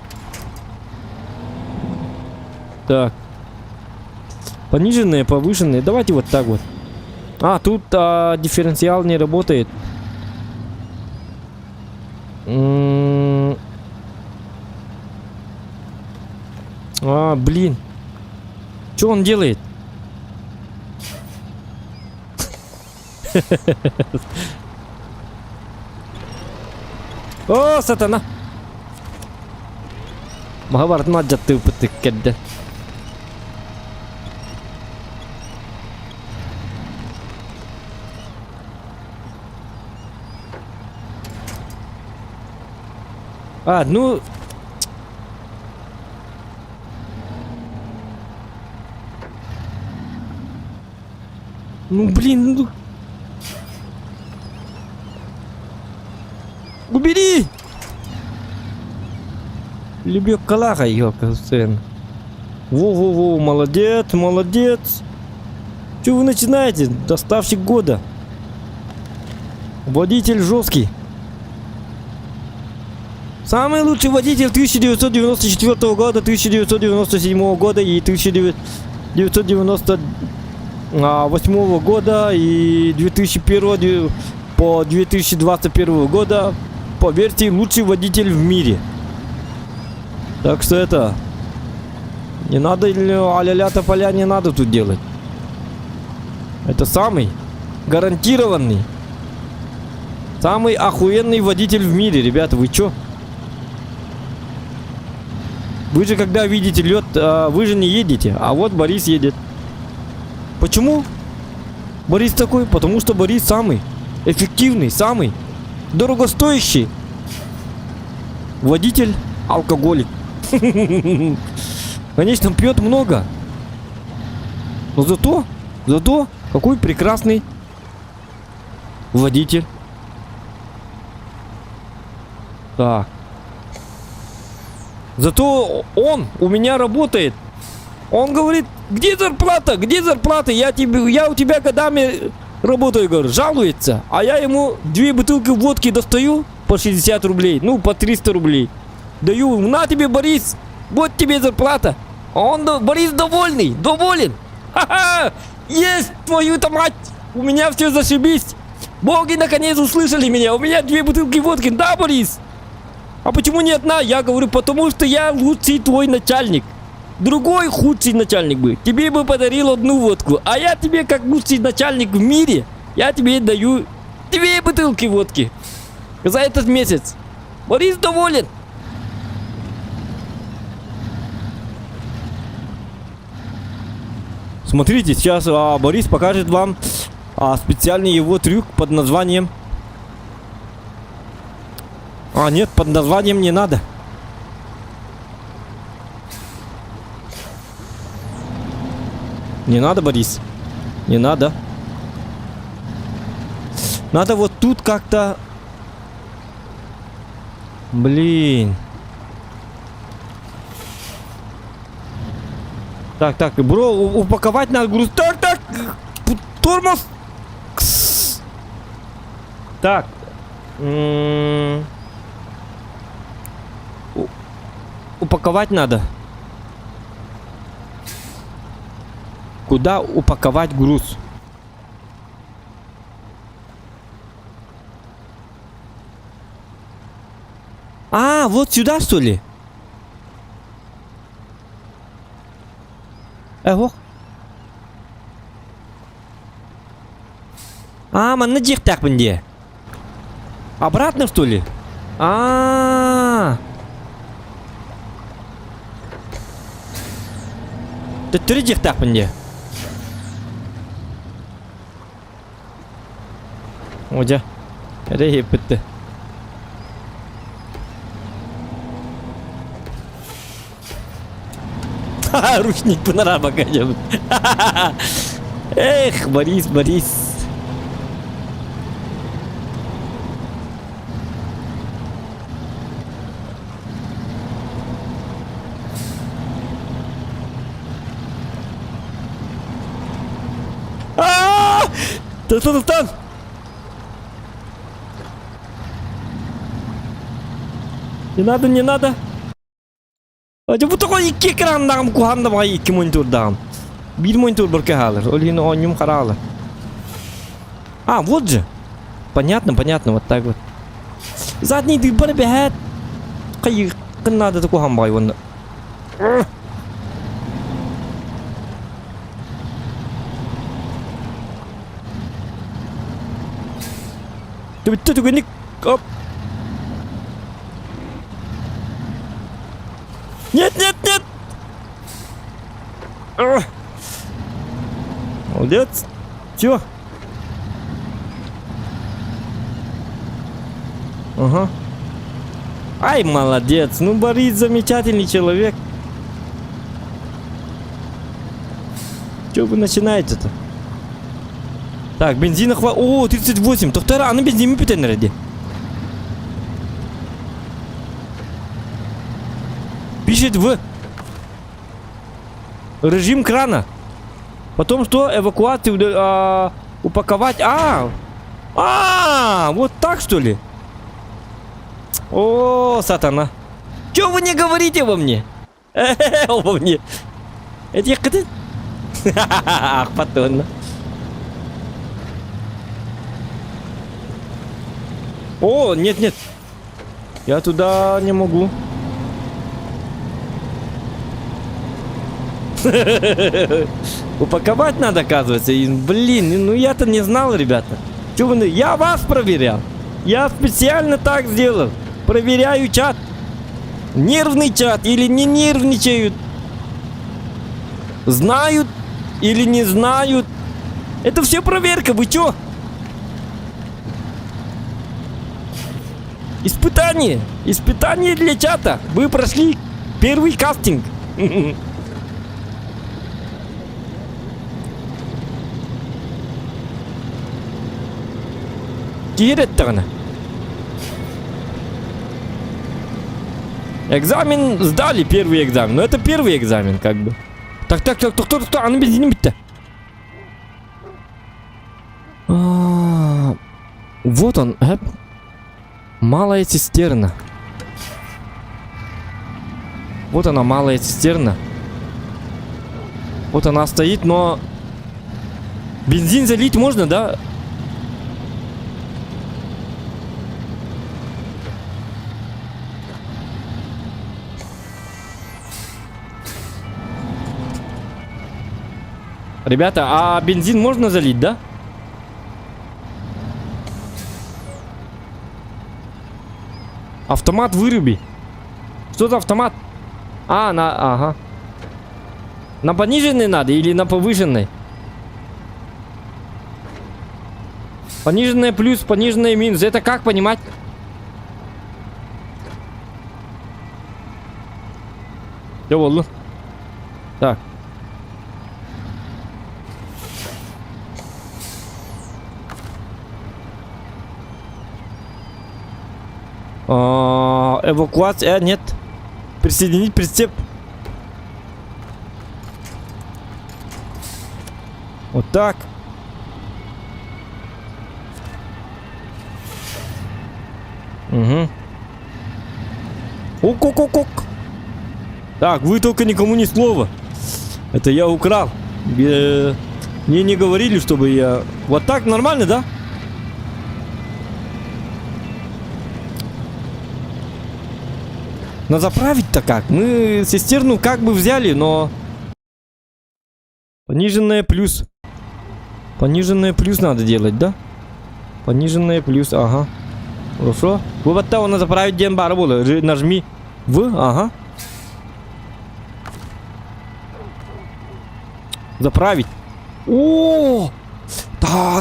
Так. Пониженные, повышенные. Давайте вот так вот. А, тут дифференциал не работает. Блин. Что он делает? О, сатана. Махабарат маджатты упытыккедде. Ну... Ну, блин, ну... Убери! Любек калаха, ёлка, сын. Во-во-во, молодец, молодец. Чё вы начинаете? Доставщик года. Водитель жесткий. Самый лучший водитель 1994 года, 1997 года и 1998 года и 2001 по 2021 года, поверьте, лучший водитель в мире. Так что это... Не надо а-ля-ля тополя не надо тут делать. Это самый гарантированный, самый охуенный водитель в мире, ребята, вы чё? Вы же когда видите лед, вы же не едете, а вот Борис едет. Почему Борис такой? Потому что Борис самый эффективный, самый дорогостоящий водитель алкоголик. Конечно, пьет много, но зато какой прекрасный водитель. Так. Зато он у меня работает. Он говорит, где зарплата? Где зарплата? Я у тебя годами работаю, говорю, жалуется. А я ему 2 бутылки водки достаю по 60 рублей, ну по 300 рублей. Даю, на тебе, Борис, вот тебе зарплата. А он, Борис, доволен. Ха-ха, есть твою-то мать. У меня все зашибись. Боги наконец услышали меня. У меня 2 бутылки водки, да, Борис? А почему не одна? Я говорю, потому что я лучший твой начальник. Другой худший начальник бы тебе бы подарил 1 водку. А я тебе, как лучший начальник в мире, я тебе даю 2 бутылки водки за этот месяц. Борис доволен. Смотрите, сейчас Борис покажет вам специальный его трюк под названием... нет, под названием не надо. Не надо, Борис. Не надо. Надо вот тут как-то... Блин. Так, бро, упаковать надо груз. Так, тормоз. Так. Упаковать надо. Куда упаковать груз? Вот сюда, что ли? Ого. Мана так мне. Обратно, что ли? Ты так мне. Оля. Репеты. Ручник панорама, конечно. Эх, Борис. Стан! Не надо. Acaba bu takı iki ekrandağım kuhanda var iki monitordağım. Bir monitör barka halar. Олины оннюм харала. А, вот же. Понятно, понятно, вот так вот. Задний ты барбехет. Кай надо такой хамбай вон. Ты только не... Оп. Нет, нет, нет! Молодец. Чё? Ага. Ай, молодец. Ну, Борис замечательный человек. Чё вы начинаете-то? Так, бензина хватит. О, 38. Тоқтар, аны бензин бітен ради. Пишет в режим крана. Потом что? Эвакуацию упаковать. Вот так что ли? О, сатана. Чё вы не говорите во мне? Во мне. Это я когда... Ах, потом. О, нет, нет. Я туда не могу. Упаковать надо, оказывается. И, блин, ну я-то не знал, ребята. Чё вы... Я вас проверял. Я специально так сделал. Проверяю чат. Нервный чат или не нервничают. Знают или не знают. Это все проверка, вы чё? Испытание. Испытание для чата. Вы прошли первый кастинг. Тиреттана. Экзамен сдали, первый экзамен. Но это первый экзамен, как бы. Так, кто, а на бензине бить-то? Вот он, малая цистерна. Вот она, малая цистерна. Вот она стоит, но... Бензин залить можно, да? Ребята, а бензин можно залить, да? Автомат выруби. Что за автомат? Ага. На пониженной надо или на повышенной? Пониженная плюс, пониженная минус. Это как понимать? Что было? Так. Эвакуация, нет. Присоединить прицеп. Вот так. Угу. Ок. Так, вы только никому ни слова. Это я украл. Мне не говорили, чтобы я... Вот так нормально, да? Но заправить-то как? Мы цистерну как бы взяли, но... Пониженная плюс. Пониженная плюс надо делать, да? Пониженная плюс, ага. Хорошо. Вывод-то он заправить дембара было. Нажми ага. Заправить. О! Да.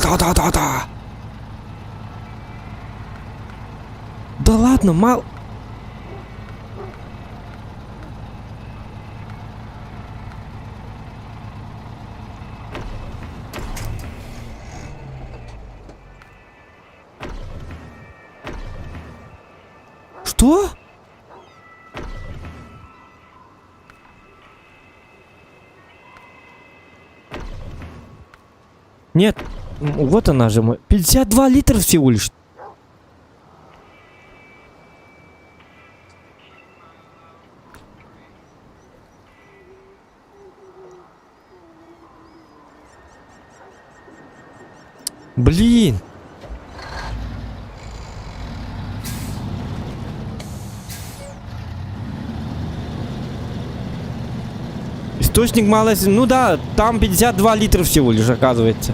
Да ладно, мало... Что? Нет, вот она же. 52 литра всего лишь. Блин. Источник мало... Ну да, там 52 литра всего лишь, оказывается.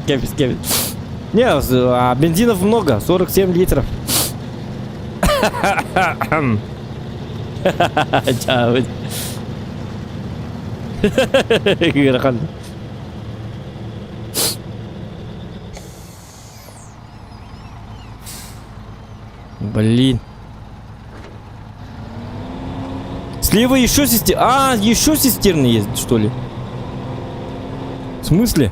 Кепис, кепис. Не, а бензинов много, 47 литров. Чао. Блин. Слева еще система. А, еще цистерны есть, что ли? В смысле?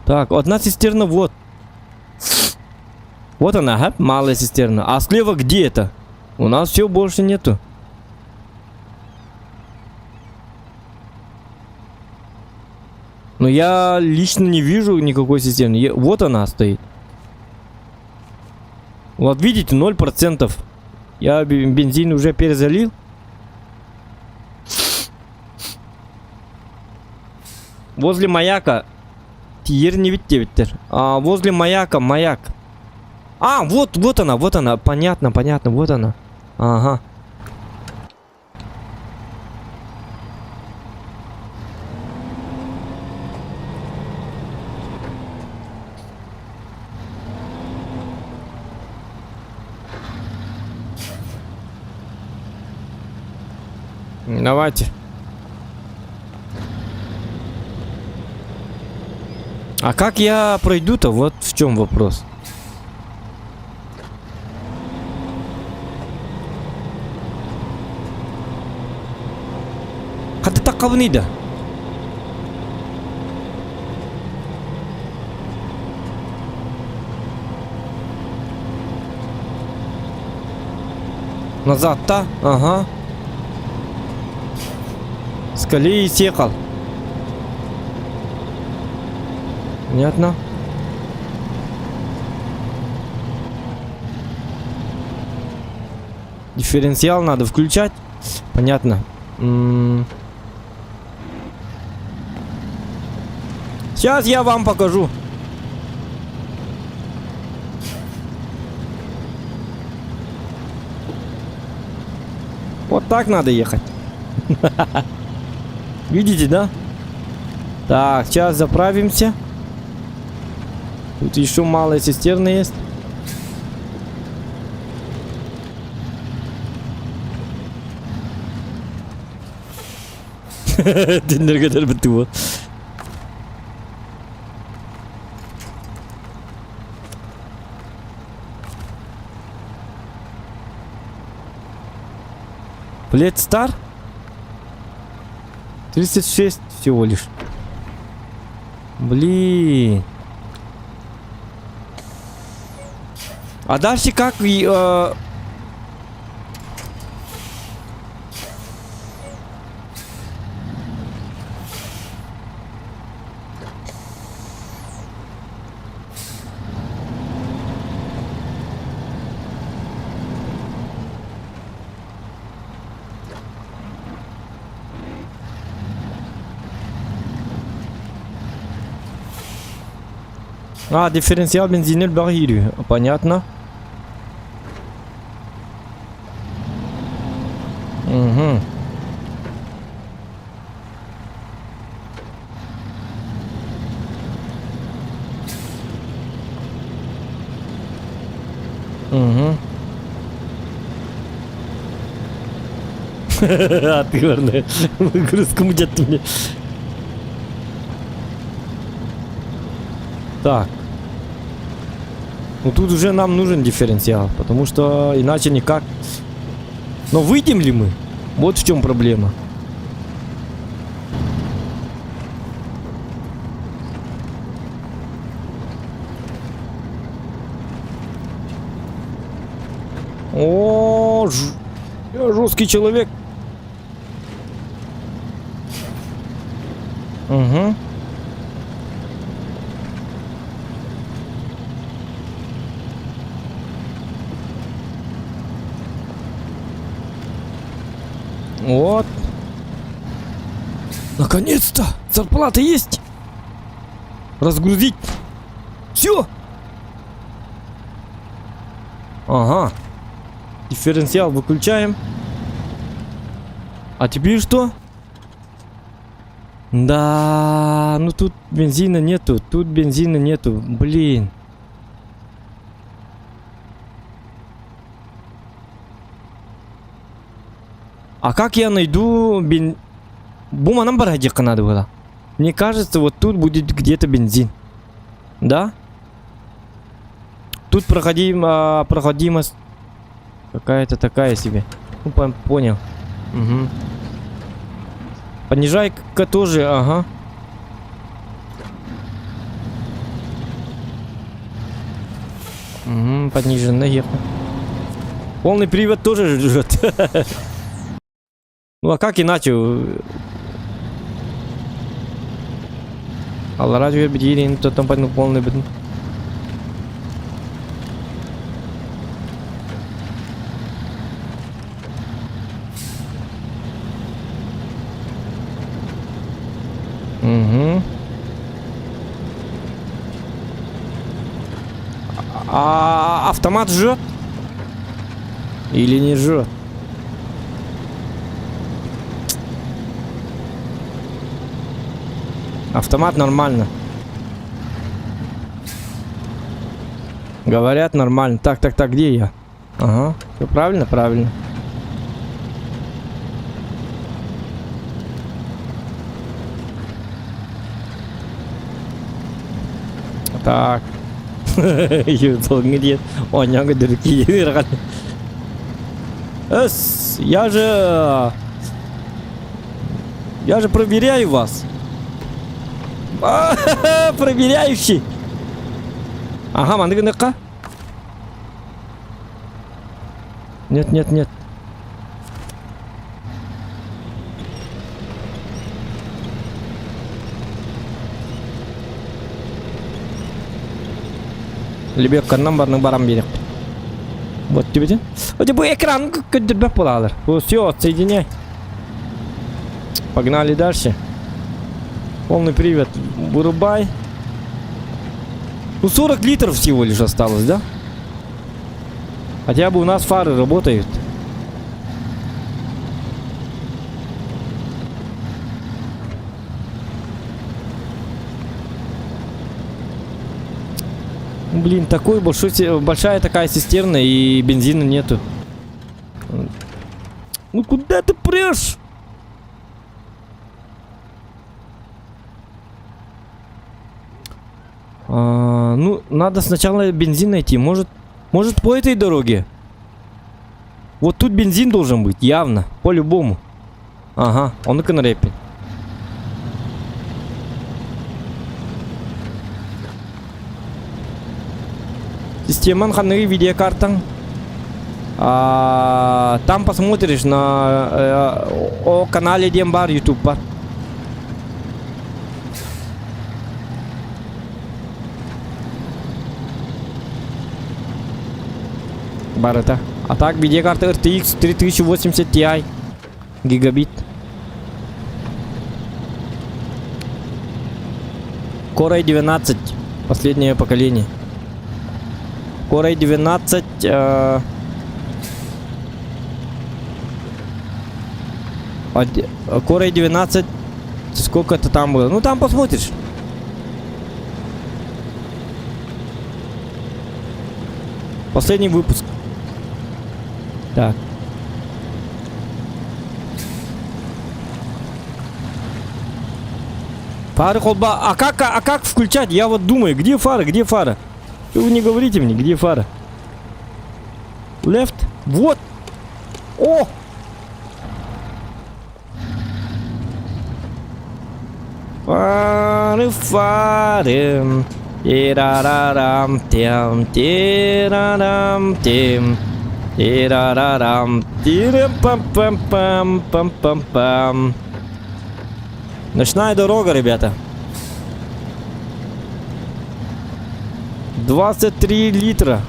Так, одна цистерна вот. Вот она, ага, малая цистерна. А слева где это? У нас все больше нету. Но я лично не вижу никакой цистерны. Вот она стоит. Вот видите, 0%. Я бензин уже перезалил. Возле маяка. Тир не видите. А возле маяка, маяк. А, вот она. Понятно, вот она. Ага. Давайте. А как я пройду-то? Вот в чем вопрос. Hadi takavnida. Назад-то? Ага. С колеи съехал. Понятно. Дифференциал надо включать. Понятно. Сейчас я вам покажу. Вот так надо ехать. Видите, да? Так, сейчас заправимся. Тут еще малая цистерна есть. Dinler betul. Плед стар? 36 всего лишь. Блин. А дальше как... А, дифференциал бензинель барьеры. Понятно. Угу. Угу. А ты, верно, выгрузку где-то мне. Так. Ну тут уже нам нужен дифференциал, потому что иначе никак. Но выйдем ли мы? Вот в чем проблема. О, Жесткий человек. Угу. Вот. Наконец-то! Зарплата есть! Разгрузить! Все! Ага. Дифференциал выключаем. А теперь что? Да, ну тут бензина нету. Тут бензина нету. Блин. А как я найду Буманам барадика надо было. Мне кажется, вот тут будет где-то бензин. Да? Тут проходимость какая-то такая себе. Ну, понял. Угу. Понижайка тоже, ага. Угу, пониженно ехал. Полный привод тоже жжет. Ну а как иначе? Allah radyo bedirin to tempat nu полный бит. Угу. А автомат жжет? Или не жжет? Автомат нормально. Говорят нормально. Так, где я? Ага, все правильно, правильно. Так. Где? О, няга дырки. Я же проверяю вас. Проверяющий. Ага, мандыгныкка. Нет. Лебек каннан барның барам берек. Вот тебе. Вот bu экран көндірбеп болалар. Все, отсоединяй. Погнали дальше. Полный привод. Вырубай. Ну 40 литров всего лишь осталось, да? Хотя бы у нас фары работают. Блин, большая такая цистерна и бензина нету. Ну куда ты прешь? Ну, надо сначала бензин найти. Может по этой дороге? Вот тут бензин должен быть, явно. По-любому. Ага, он и конрепит. Система ханы видеокартан. Там посмотришь на о канале Дембар YouTube. Барата. А так видеокарта RTX 3080 Ti. Гигабит. Core i9. Последнее поколение. Core i9. Core i9. Сколько это там было? Ну там посмотришь. Последний выпуск. Так. Фары холба. А как включать? Я вот думаю, где фара? Вы не говорите мне, где фара? Left. Вот. О! Фары. Тирарарам, тем, тирарам, тем. Тирарарам, тирам-пам-пам-пам-пам-пам-пам. Ночная дорога, ребята. 23 литра.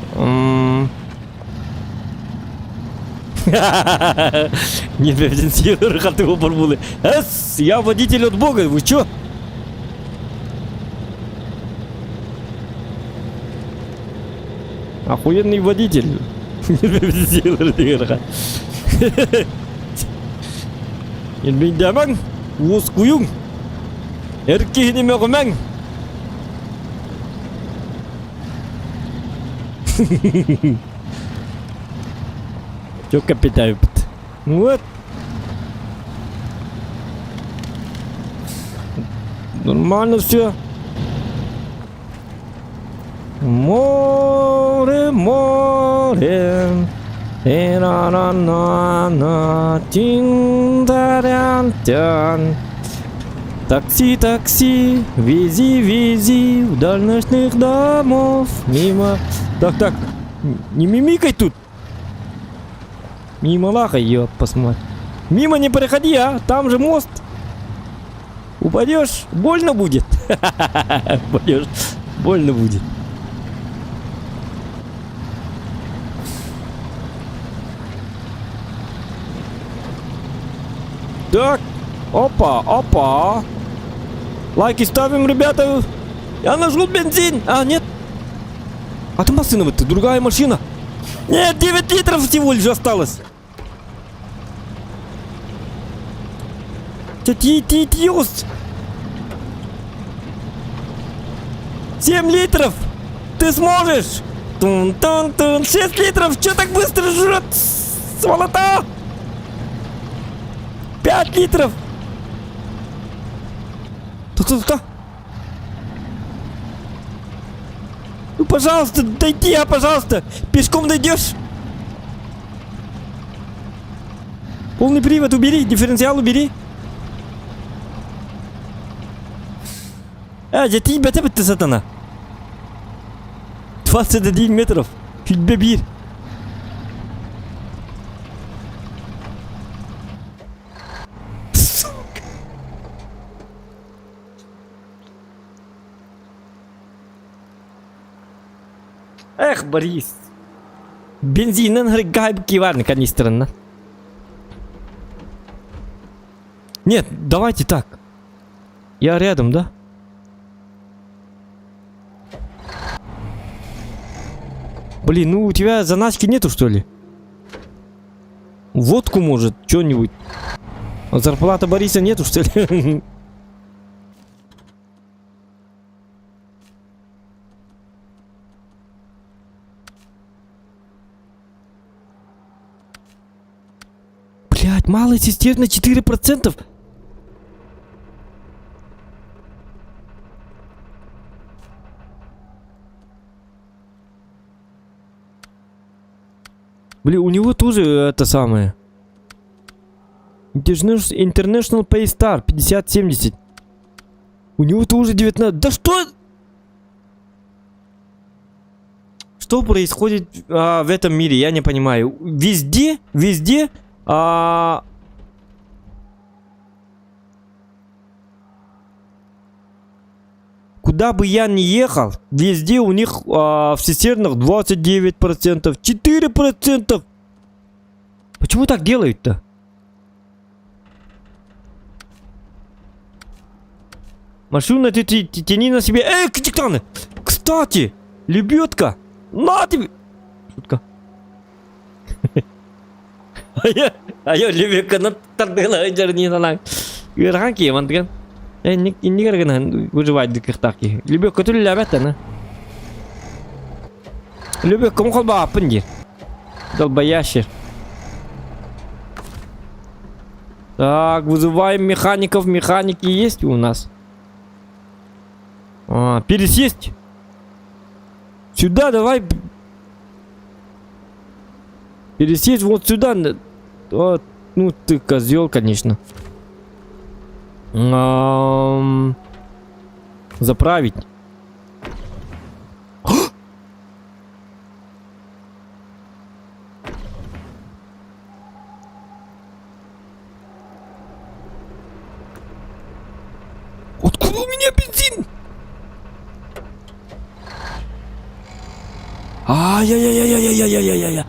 Не бензин, хаты оборвали. Я водитель от Бога, вы чё? Охуенный водитель. Ilmindamang, uskuyung. Erkihini mekumang. Чё капитают? Вот. Нормально все. Море, море. Эра-на-на-на. Тин-тарян-тян. Такси, такси, вези, вези вдаль ночных домов. Мимо. Так, не мимикай тут. Мимо лахай, ёп, посмотри. Мимо не проходи, а? Там же мост. Упадешь, больно будет. Упадешь, больно будет. Так, опа, опа. Лайки ставим, ребята. Я нашел бензин. А, нет. А там машина, это другая машина. Нет, 9 литров всего лишь осталось. Тьюс. 7 литров. Ты сможешь. Тун-тун-тун. 6 литров. Че так быстро жрет? Сволота. 5 литров. Что? Ну, пожалуйста, дойди, пожалуйста. Пешком дойдешь. Полный привод убери, дифференциал убери. Я тебя ты сатана. 21 метров. Чуть бебир. Эх, Борис. Бензин гайб киварный канистренно. Нет, давайте так. Я рядом, да? Блин, ну у тебя заначки нету, что ли? Водку, может, что-нибудь. А зарплата Бориса нету, что ли? Блять, малая цистерна 4%. Блин, у него тоже это самое. International Paystar 5070. У него тоже 19. Да что? Что происходит в этом мире? Я не понимаю. Везде. Куда бы я ни ехал, везде у них в цистернах 29%, 4%. Почему так делают-то? Машина, ты тяни на себе. Эй, капитаны! Кстати, лебедка! На тебе! Шутка. А я лебедка на тардела, не знаю. Ирганки, мантган. Не гарган выживать до картаки. Лебедка, ты лебята, на? Лебедка, кому холба, панди? Долбоящий. Так, вызываем механиков. Механики есть у нас? Пересесть. Сюда давай. Пересесть вот сюда. Вот, ну ты козел, конечно. Заправить. у меня бензин! Ай-яй-яй-яй-яй-яй-яй-яй-яй.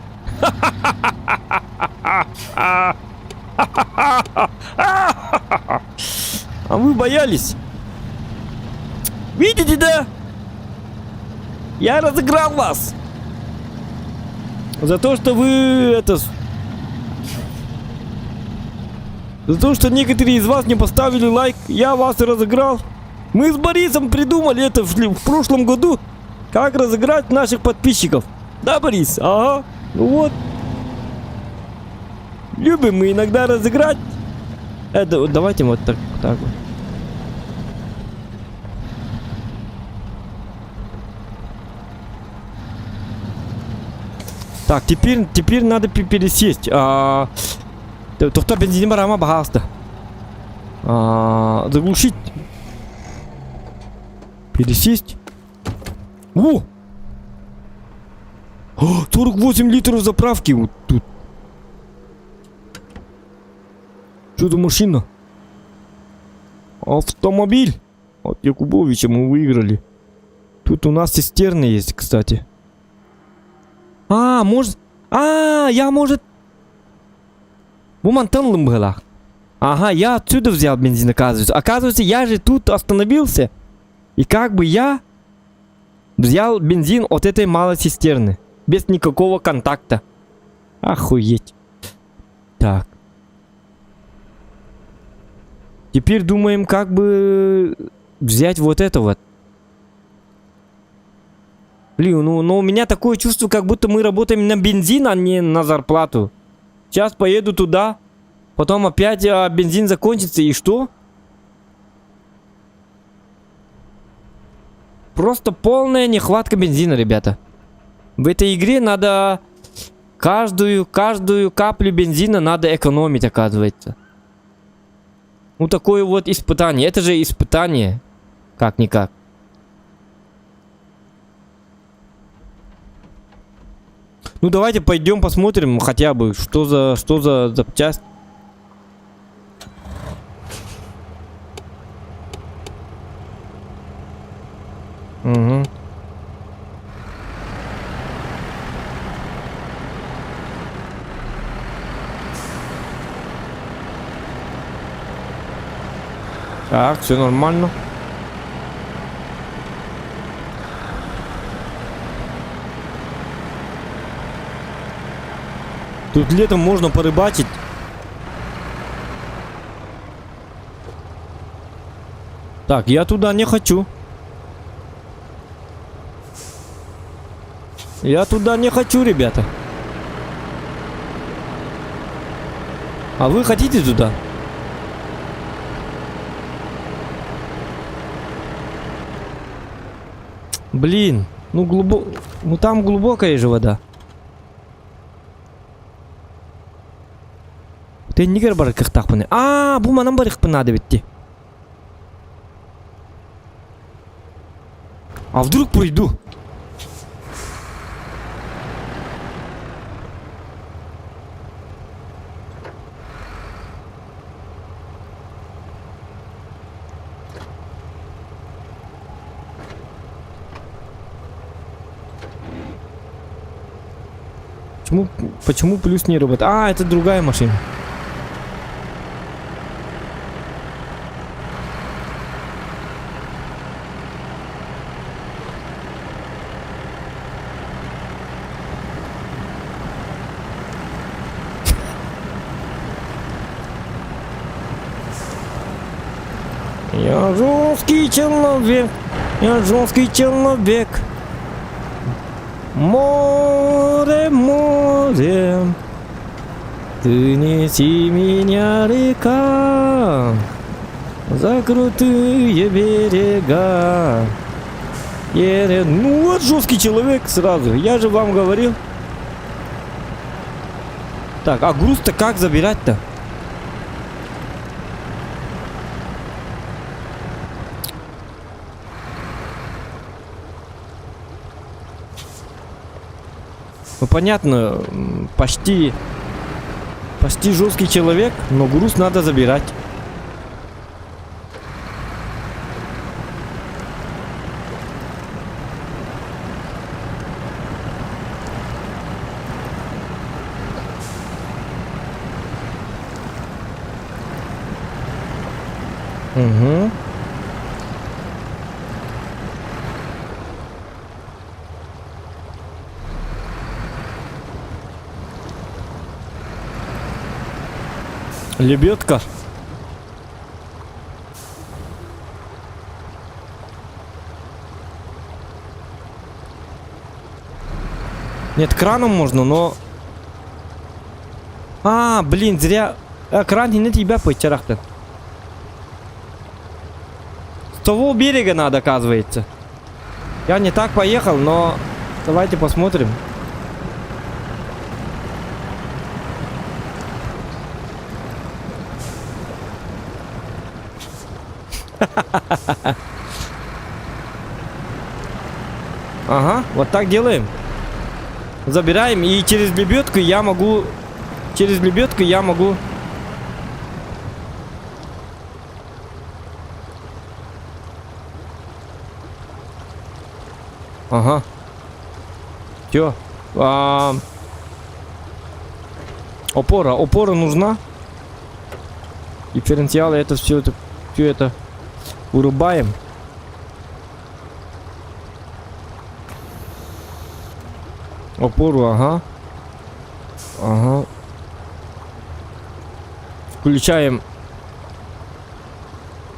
А вы боялись? Видите, да? Я разыграл вас. За то, что вы это... За то, что некоторые из вас не поставили лайк, я вас и разыграл. Мы с Борисом придумали это в прошлом году. Как разыграть наших подписчиков. Да, Борис? Ага. Ну вот. Любим мы иногда разыграть. Это вот давайте вот так вот. Так, теперь надо пересесть. Тоқта бензин бар ама, пожалуйста. Заглушить. Пересесть. О! 48 литров заправки вот тут. Что за машина? Автомобиль. От Якубовича мы выиграли. Тут у нас цистерны есть, кстати. Может... я, может... Бумантанлым была. Ага, я отсюда взял бензин, оказывается. Оказывается, я же тут остановился. И как бы я взял бензин от этой малой цистерны. Без никакого контакта. Охуеть. Так. Теперь думаем, как бы взять вот это вот. Блин, ну у меня такое чувство, как будто мы работаем на бензин, а не на зарплату. Сейчас поеду туда, потом опять бензин закончится, и что? Просто полная нехватка бензина, ребята. В этой игре надо каждую каплю бензина надо экономить, оказывается. Ну такое вот испытание. Это же испытание. Как-никак. Ну давайте пойдем посмотрим хотя бы, что за запчасть. Угу. Так, все нормально. Тут летом можно порыбачить. Так, я туда не хочу. Я туда не хочу, ребята. А вы хотите туда? Блин, ну глубоко... Ну там глубокая же вода. Ты нигер бар кахтах пане. Бу манам барих понадобится. А вдруг пройду? Почему плюс не работает? Это другая машина. Я жесткий человек, я жесткий человек. Море, море, ты неси меня, река, за крутые берега. Ну вот жесткий человек сразу, я же вам говорил. Так, а груз-то как забирать-то? Ну понятно, почти жесткий человек, но груз надо забирать. Угу. Лебедка. Нет, краном можно, но... А, блин, зря... Кран не на тебя потярахтен. С того берега надо, оказывается. Я не так поехал, но... Давайте посмотрим. Ага, вот так делаем. Забираем, и через лебедку я могу... Через лебедку я могу... Ага. Все. Опора нужна. Дифференциалы, это все это вырубаем. Опору, ага. Ага. Включаем.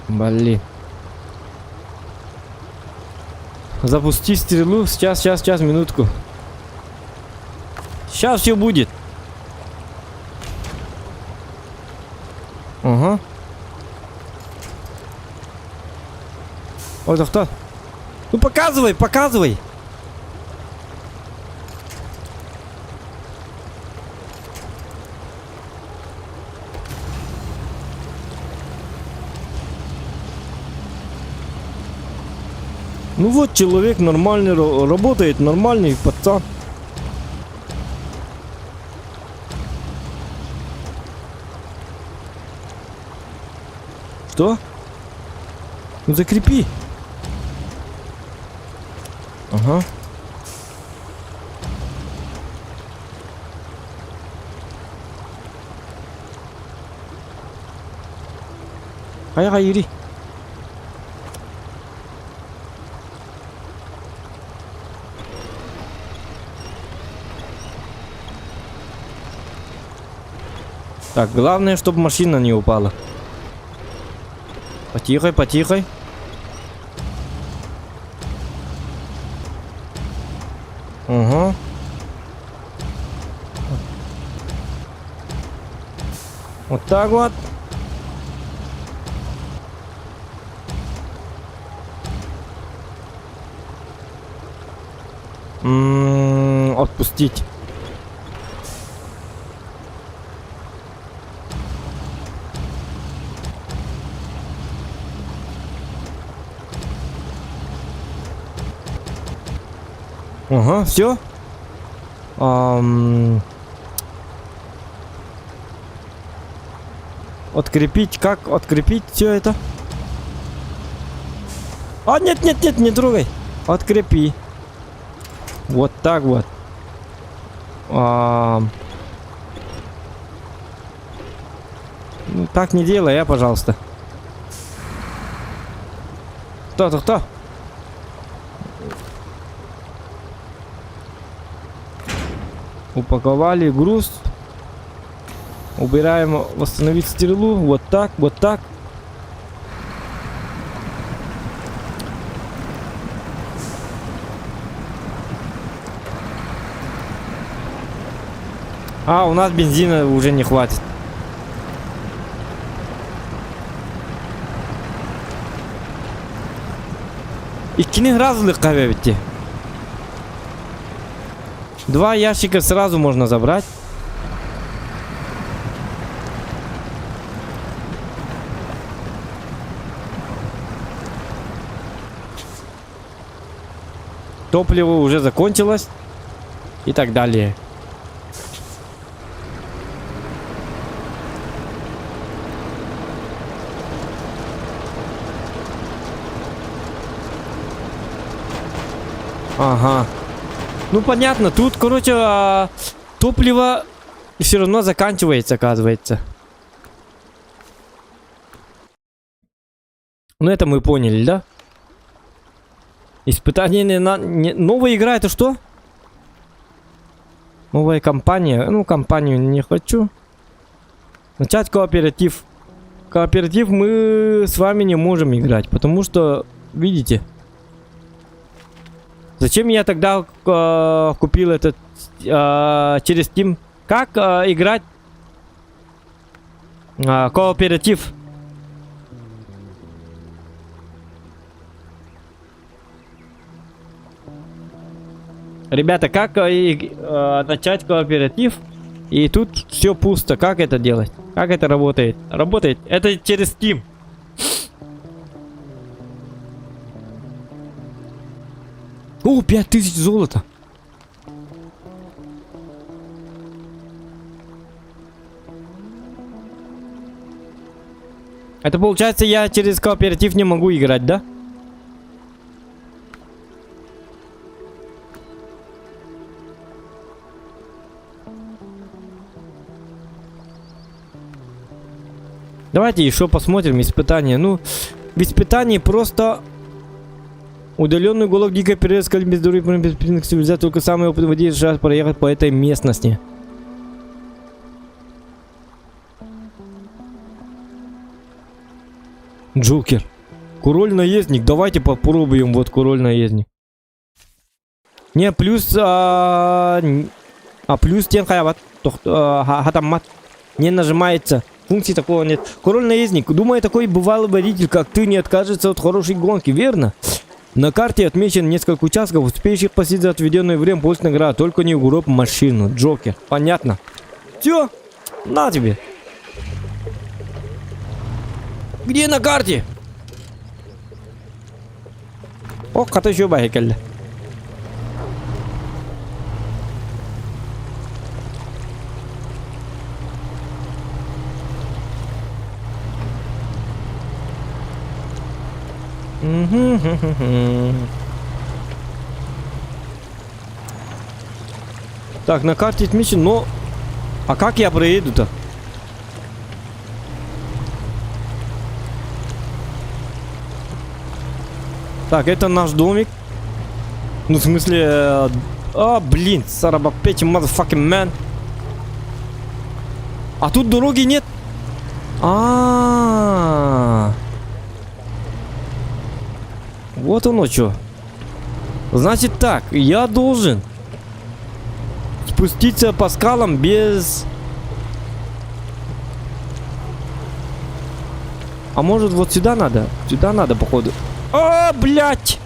Блин. Запусти стрелу. Сейчас, минутку. Сейчас все будет. Ага. Вот кто? Ну показывай, показывай. Ну вот человек нормальный, работает, нормальный пацан. Что? Ну закрепи. Ага. Ай, Юрий. Так, главное, чтобы машина не упала. Потихой, потихой. Угу. Вот так вот. Отпустить. Ага, все. Открепить, как открепить все это? А, нет, не трогай. Открепи. Вот так вот. Ну, так не делай, пожалуйста. Кто? Упаковали груз. Убираем, восстановить стрелу. Вот так, вот так. А, у нас бензина уже не хватит. İkini разных кавевите. 2 ящика сразу можно забрать. Топливо уже закончилось. И так далее. Ага. Ну понятно, тут, короче, топливо все равно заканчивается, оказывается. Ну это мы поняли, да? Испытание новая игра, это что? Новая компания. Ну, компанию не хочу. Начать кооператив. Кооператив мы с вами не можем играть, потому что, видите... Зачем я тогда купил этот через Steam? Как играть кооператив? Ребята, как начать кооператив? И тут все пусто. Как это делать? Как это работает? Работает. Это через Steam. О, 5000 золота. Это получается, я через кооператив не могу играть, да? Давайте еще посмотрим испытание. Ну, в испытании просто удаленный голов дикой природы, скаль без дуры, без принципов цивилизации, только самый опытный водитель шанс проехать по этой местности. Джокер. Король наездник. Давайте попробуем. Вот король наездник. Не, плюс... плюс тен хаяват. Хатаммат. Не нажимается. Функции такого нет. Король наездник. Думаю, такой бывалый водитель, как ты, не откажется от хорошей гонки, верно? На карте отмечен несколько участков, успеющих посетить за отведенное время после награды. Только не угроб машину. Джокер. Понятно. Все. На тебе. Где на карте? О, ката еще байкаль. Так, на карте отмечен, но... А как я проеду-то? Так, это наш домик. Ну, в смысле... блин, сарабапети, motherfucking man. А тут дороги нет? Вот оно что. Значит так, я должен спуститься по скалам без... А может вот сюда надо? Сюда надо, походу. Блять!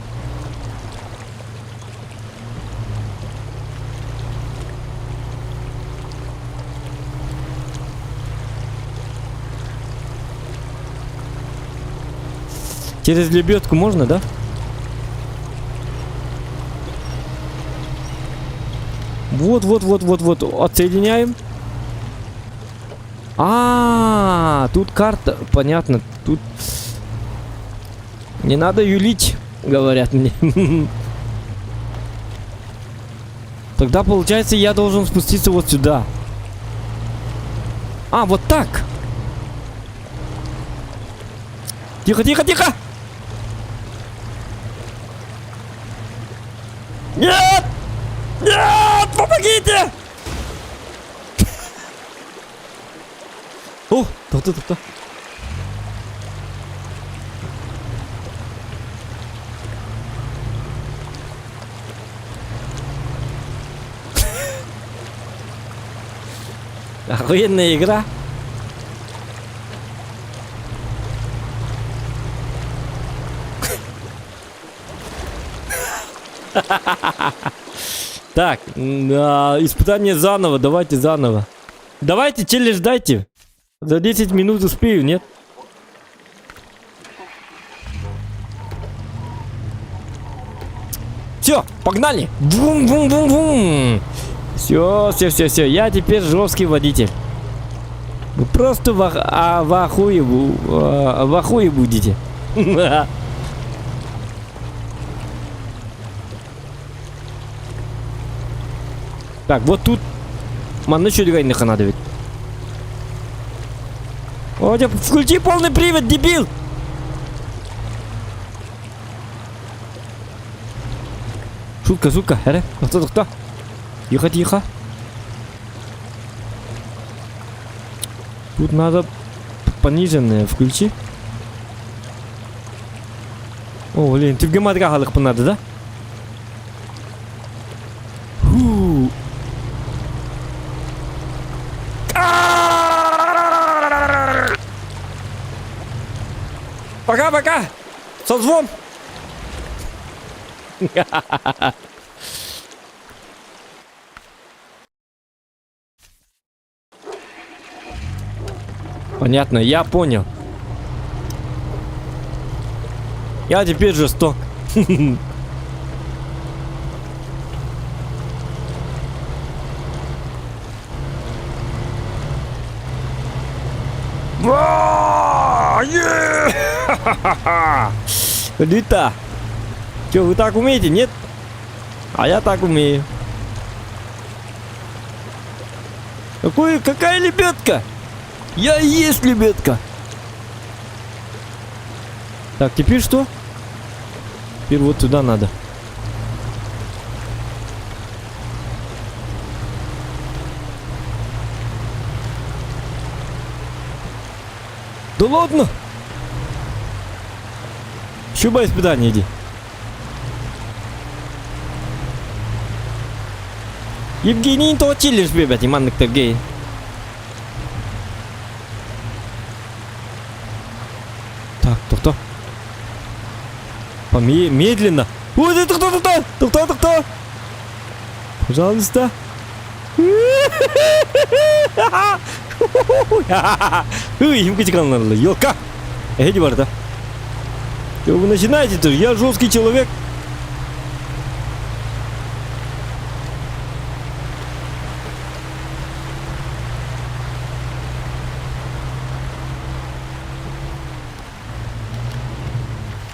Через лебедку можно, да? Вот. Отсоединяем. Тут карта. Понятно. Тут... Не надо юлить, говорят мне. Тогда, получается, я должен спуститься вот сюда. Вот так. Тихо. Нет! Нет! Помогите! О, кто. Охуенная игра. Так, испытание заново, давайте заново. Давайте, челлендж дайте. За 10 минут успею, нет? Все, погнали! Бум-бум-бум-бум! Все, я теперь жесткий водитель. Вы просто в ахуе будете. Так, вот тут. Ман, ну что дыгайныха надо ведь. О, включи полный привод, дебил! Шутка, шутка. Кто? Тихо. Тут надо пониженное включи. О, блин, ты в гемадрахалах надо, да? Фу. Пока. Созвон. Понятно, я понял. Я теперь жесток. Лита. Че, вы так умеете, нет? А я так умею. Какая лебедка? Я и есть лебедка. Так, теперь что? Теперь вот туда надо. Да ладно? Щуба испытание иди. Евгений то чилишь, ребят, иманных торгей. Так, кто? Медленно. Вот это кто? Пожалуйста. Им канал, ёлка. Эти ворота. Что вы начинаете-то? Я жесткий человек.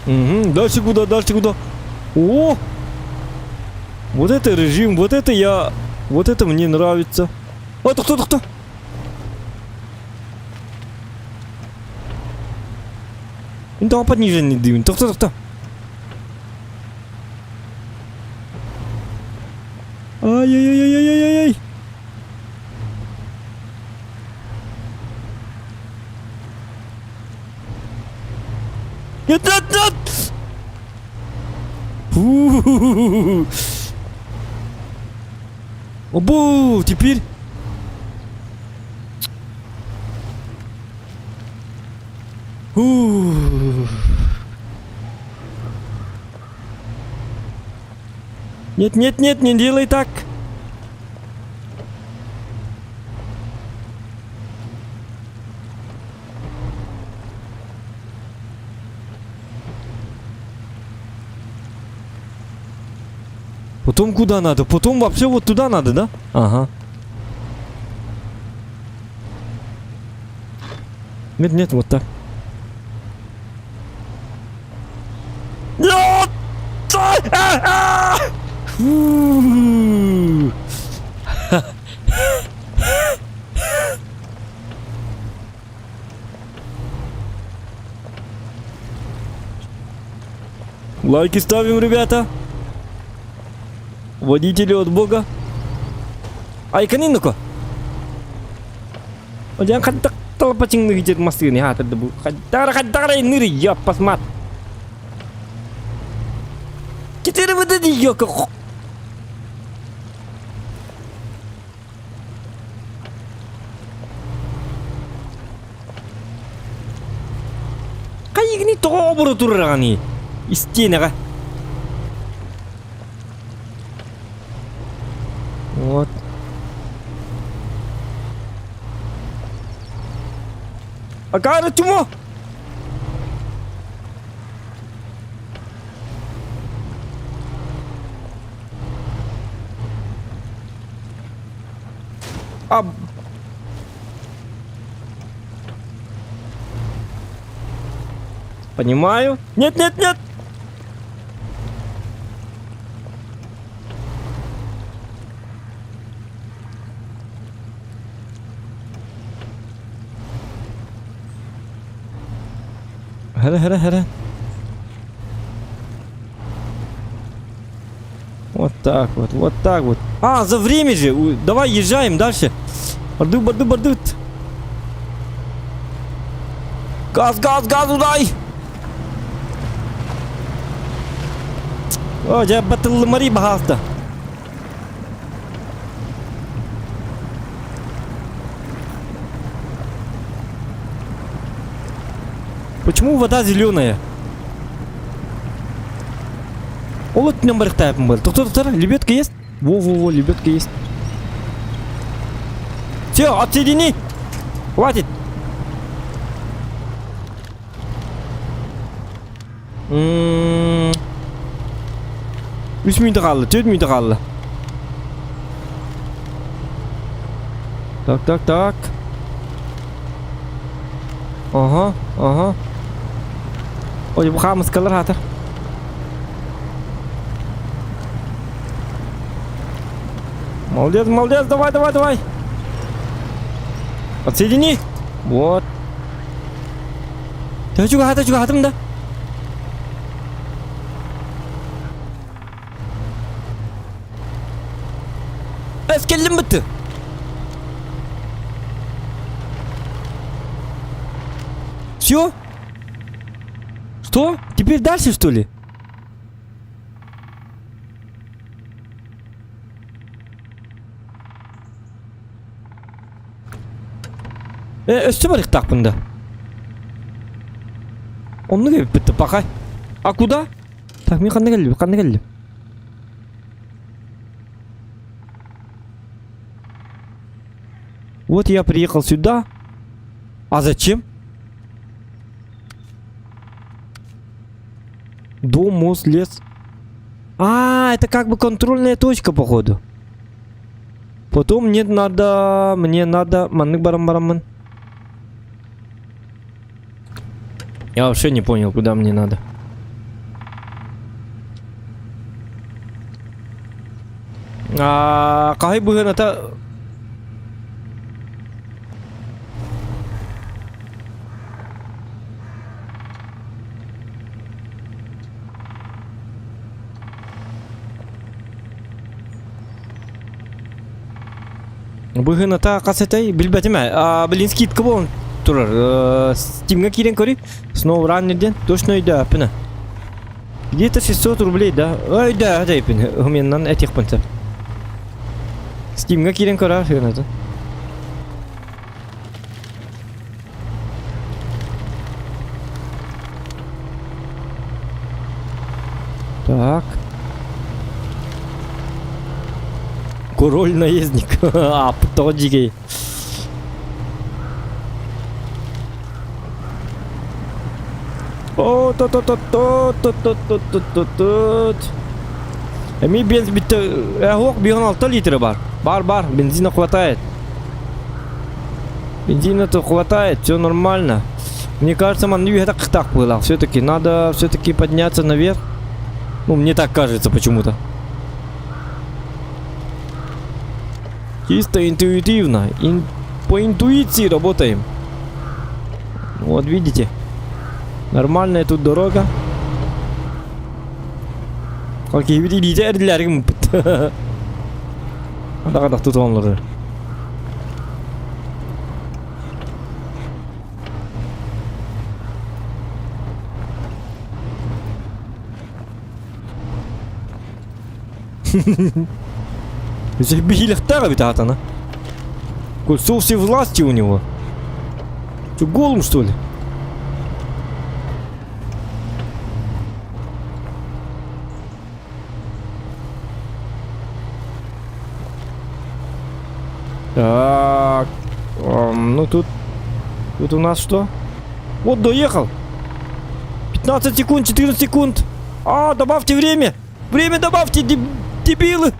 Угу, дальше куда? О! Вот это режим, вот это мне нравится. А, это кто? Да, пониженный дым. Кто? Ай-яй-яй-яй-яй-яй. Нет! Обу, теперь. Нет, не делай так. Потом куда надо? Потом вообще вот туда надо, да? Ага. Нет, вот так. Нет! Лайки ставим, ребята. Водители от Бога. Ай, канинку. Jangan kata terpacing ngejar masih ini hati debu. Kadar ini ya pas mat. Kita ada dia kok. Kayak gini tuh baru turun nih. Istilah kah? Вот. Какая тьма? Понимаю. Нет. Хара. Вот так вот, вот так вот. А, за время же. Давай езжаем дальше. Барды, барды, барды. Газ, газ, газу дай. О, я батл мари бахаста. Почему вода зеленая? Олот номер тайп был. Кто-то лебедка есть? Во-во-во, лебедка есть. Все, отсоедини. Хватит. 3 minute kaldı, 4 minute kaldı. Так. Ага. Ой, bu hamısı kalır hatır. Молодец, давай. Отсоедини. Вот. Ты juga hatım da. Eskellim bitti. Все? Что? Теперь дальше, что ли? Üstü var tak bunda. Onu gibi bitti bakay. А куда? Так, мен қандай келдім? Вот я приехал сюда. А зачем? Дом, мост, лес. А, это как бы контрольная точка, походу. Потом мне надо... Маннык барам. Я вообще не понял, куда мне надо. Какой бы это... Бүгін ата қасетай білбәтіме. Білін скидка болын тұрар. Стимға керен көрі. Снова раннерден. Точно үйді әпіні. Где-то 600 рублей, да? Үйді әпіні. Үменнан әтек пынсап. Стимға керен көрі. Так. Король наездник. Птоджигей. О, Ми бензин бітті. Оқ, 1.6 литрі бар. Бар. Бензина хватает. Бензина-то хватает. Все нормально. Мне кажется, man это так было. Все-таки надо подняться наверх. Ну, мне так кажется почему-то. Чисто интуитивно. По интуиции работаем. Вот видите. Нормальная тут дорога. Как и видите, эрдилерим. Ада тут онлары. Забили второго витата, на. Кольцо все власти у него. Что, голым, что ли? Так. Ну тут у нас что? Вот доехал. 15 секунд, 14 секунд. Добавьте время. Время добавьте, дебилы.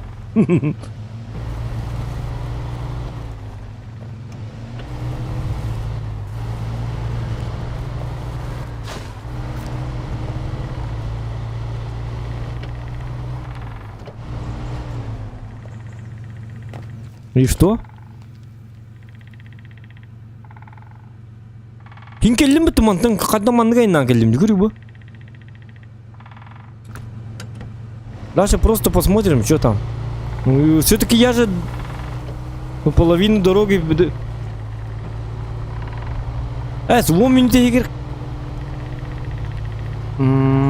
И что? Кин келдим бі тұмантан қадаманға айнан келдім де көрі бұ. Дальше просто посмотрим, что там. Все-таки я же половину дороги... Wo minute hier? Угу.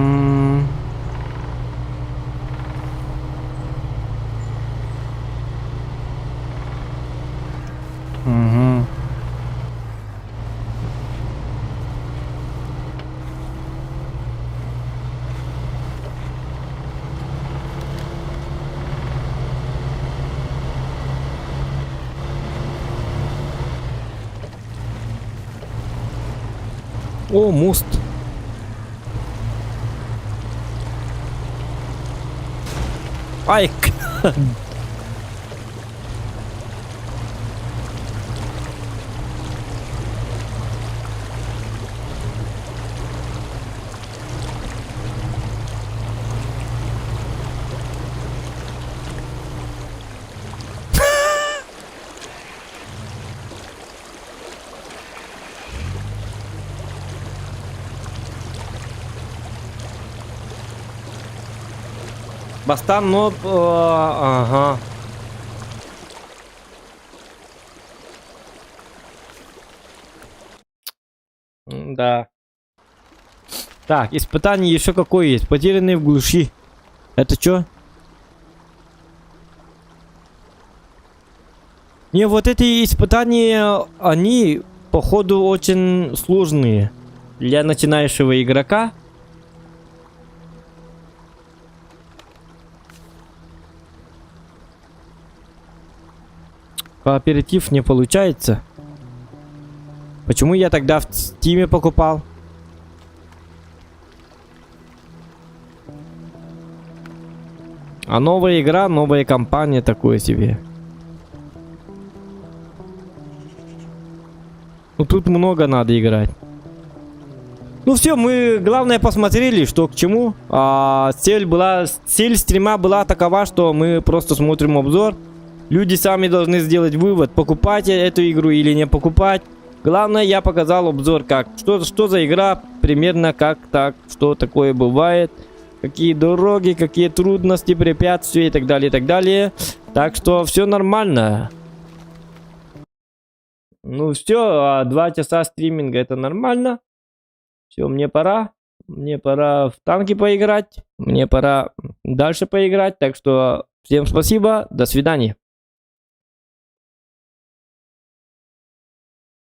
О, мост. Ай. Бастан, но... ага. Да. Так, испытание еще какое есть? Потерянные в глуши. Это что? Не, вот эти испытания, они, походу, очень сложные для начинающего игрока. Кооператив не получается. Почему я тогда в Стиме покупал? А новая игра, новая компания, такое себе. Ну тут много надо играть. Ну все, мы главное посмотрели, что к чему. Цель стрима была такова, что мы просто смотрим обзор. Люди сами должны сделать вывод, покупать эту игру или не покупать. Главное, я показал обзор, как что за игра, примерно как так, что такое бывает, какие дороги, какие трудности, препятствия и так далее, и так далее. Так что все нормально. Ну все, 2 часа стриминга это нормально. Все, мне пора. Мне пора в танки поиграть. Мне пора дальше поиграть. Так что всем спасибо, до свидания.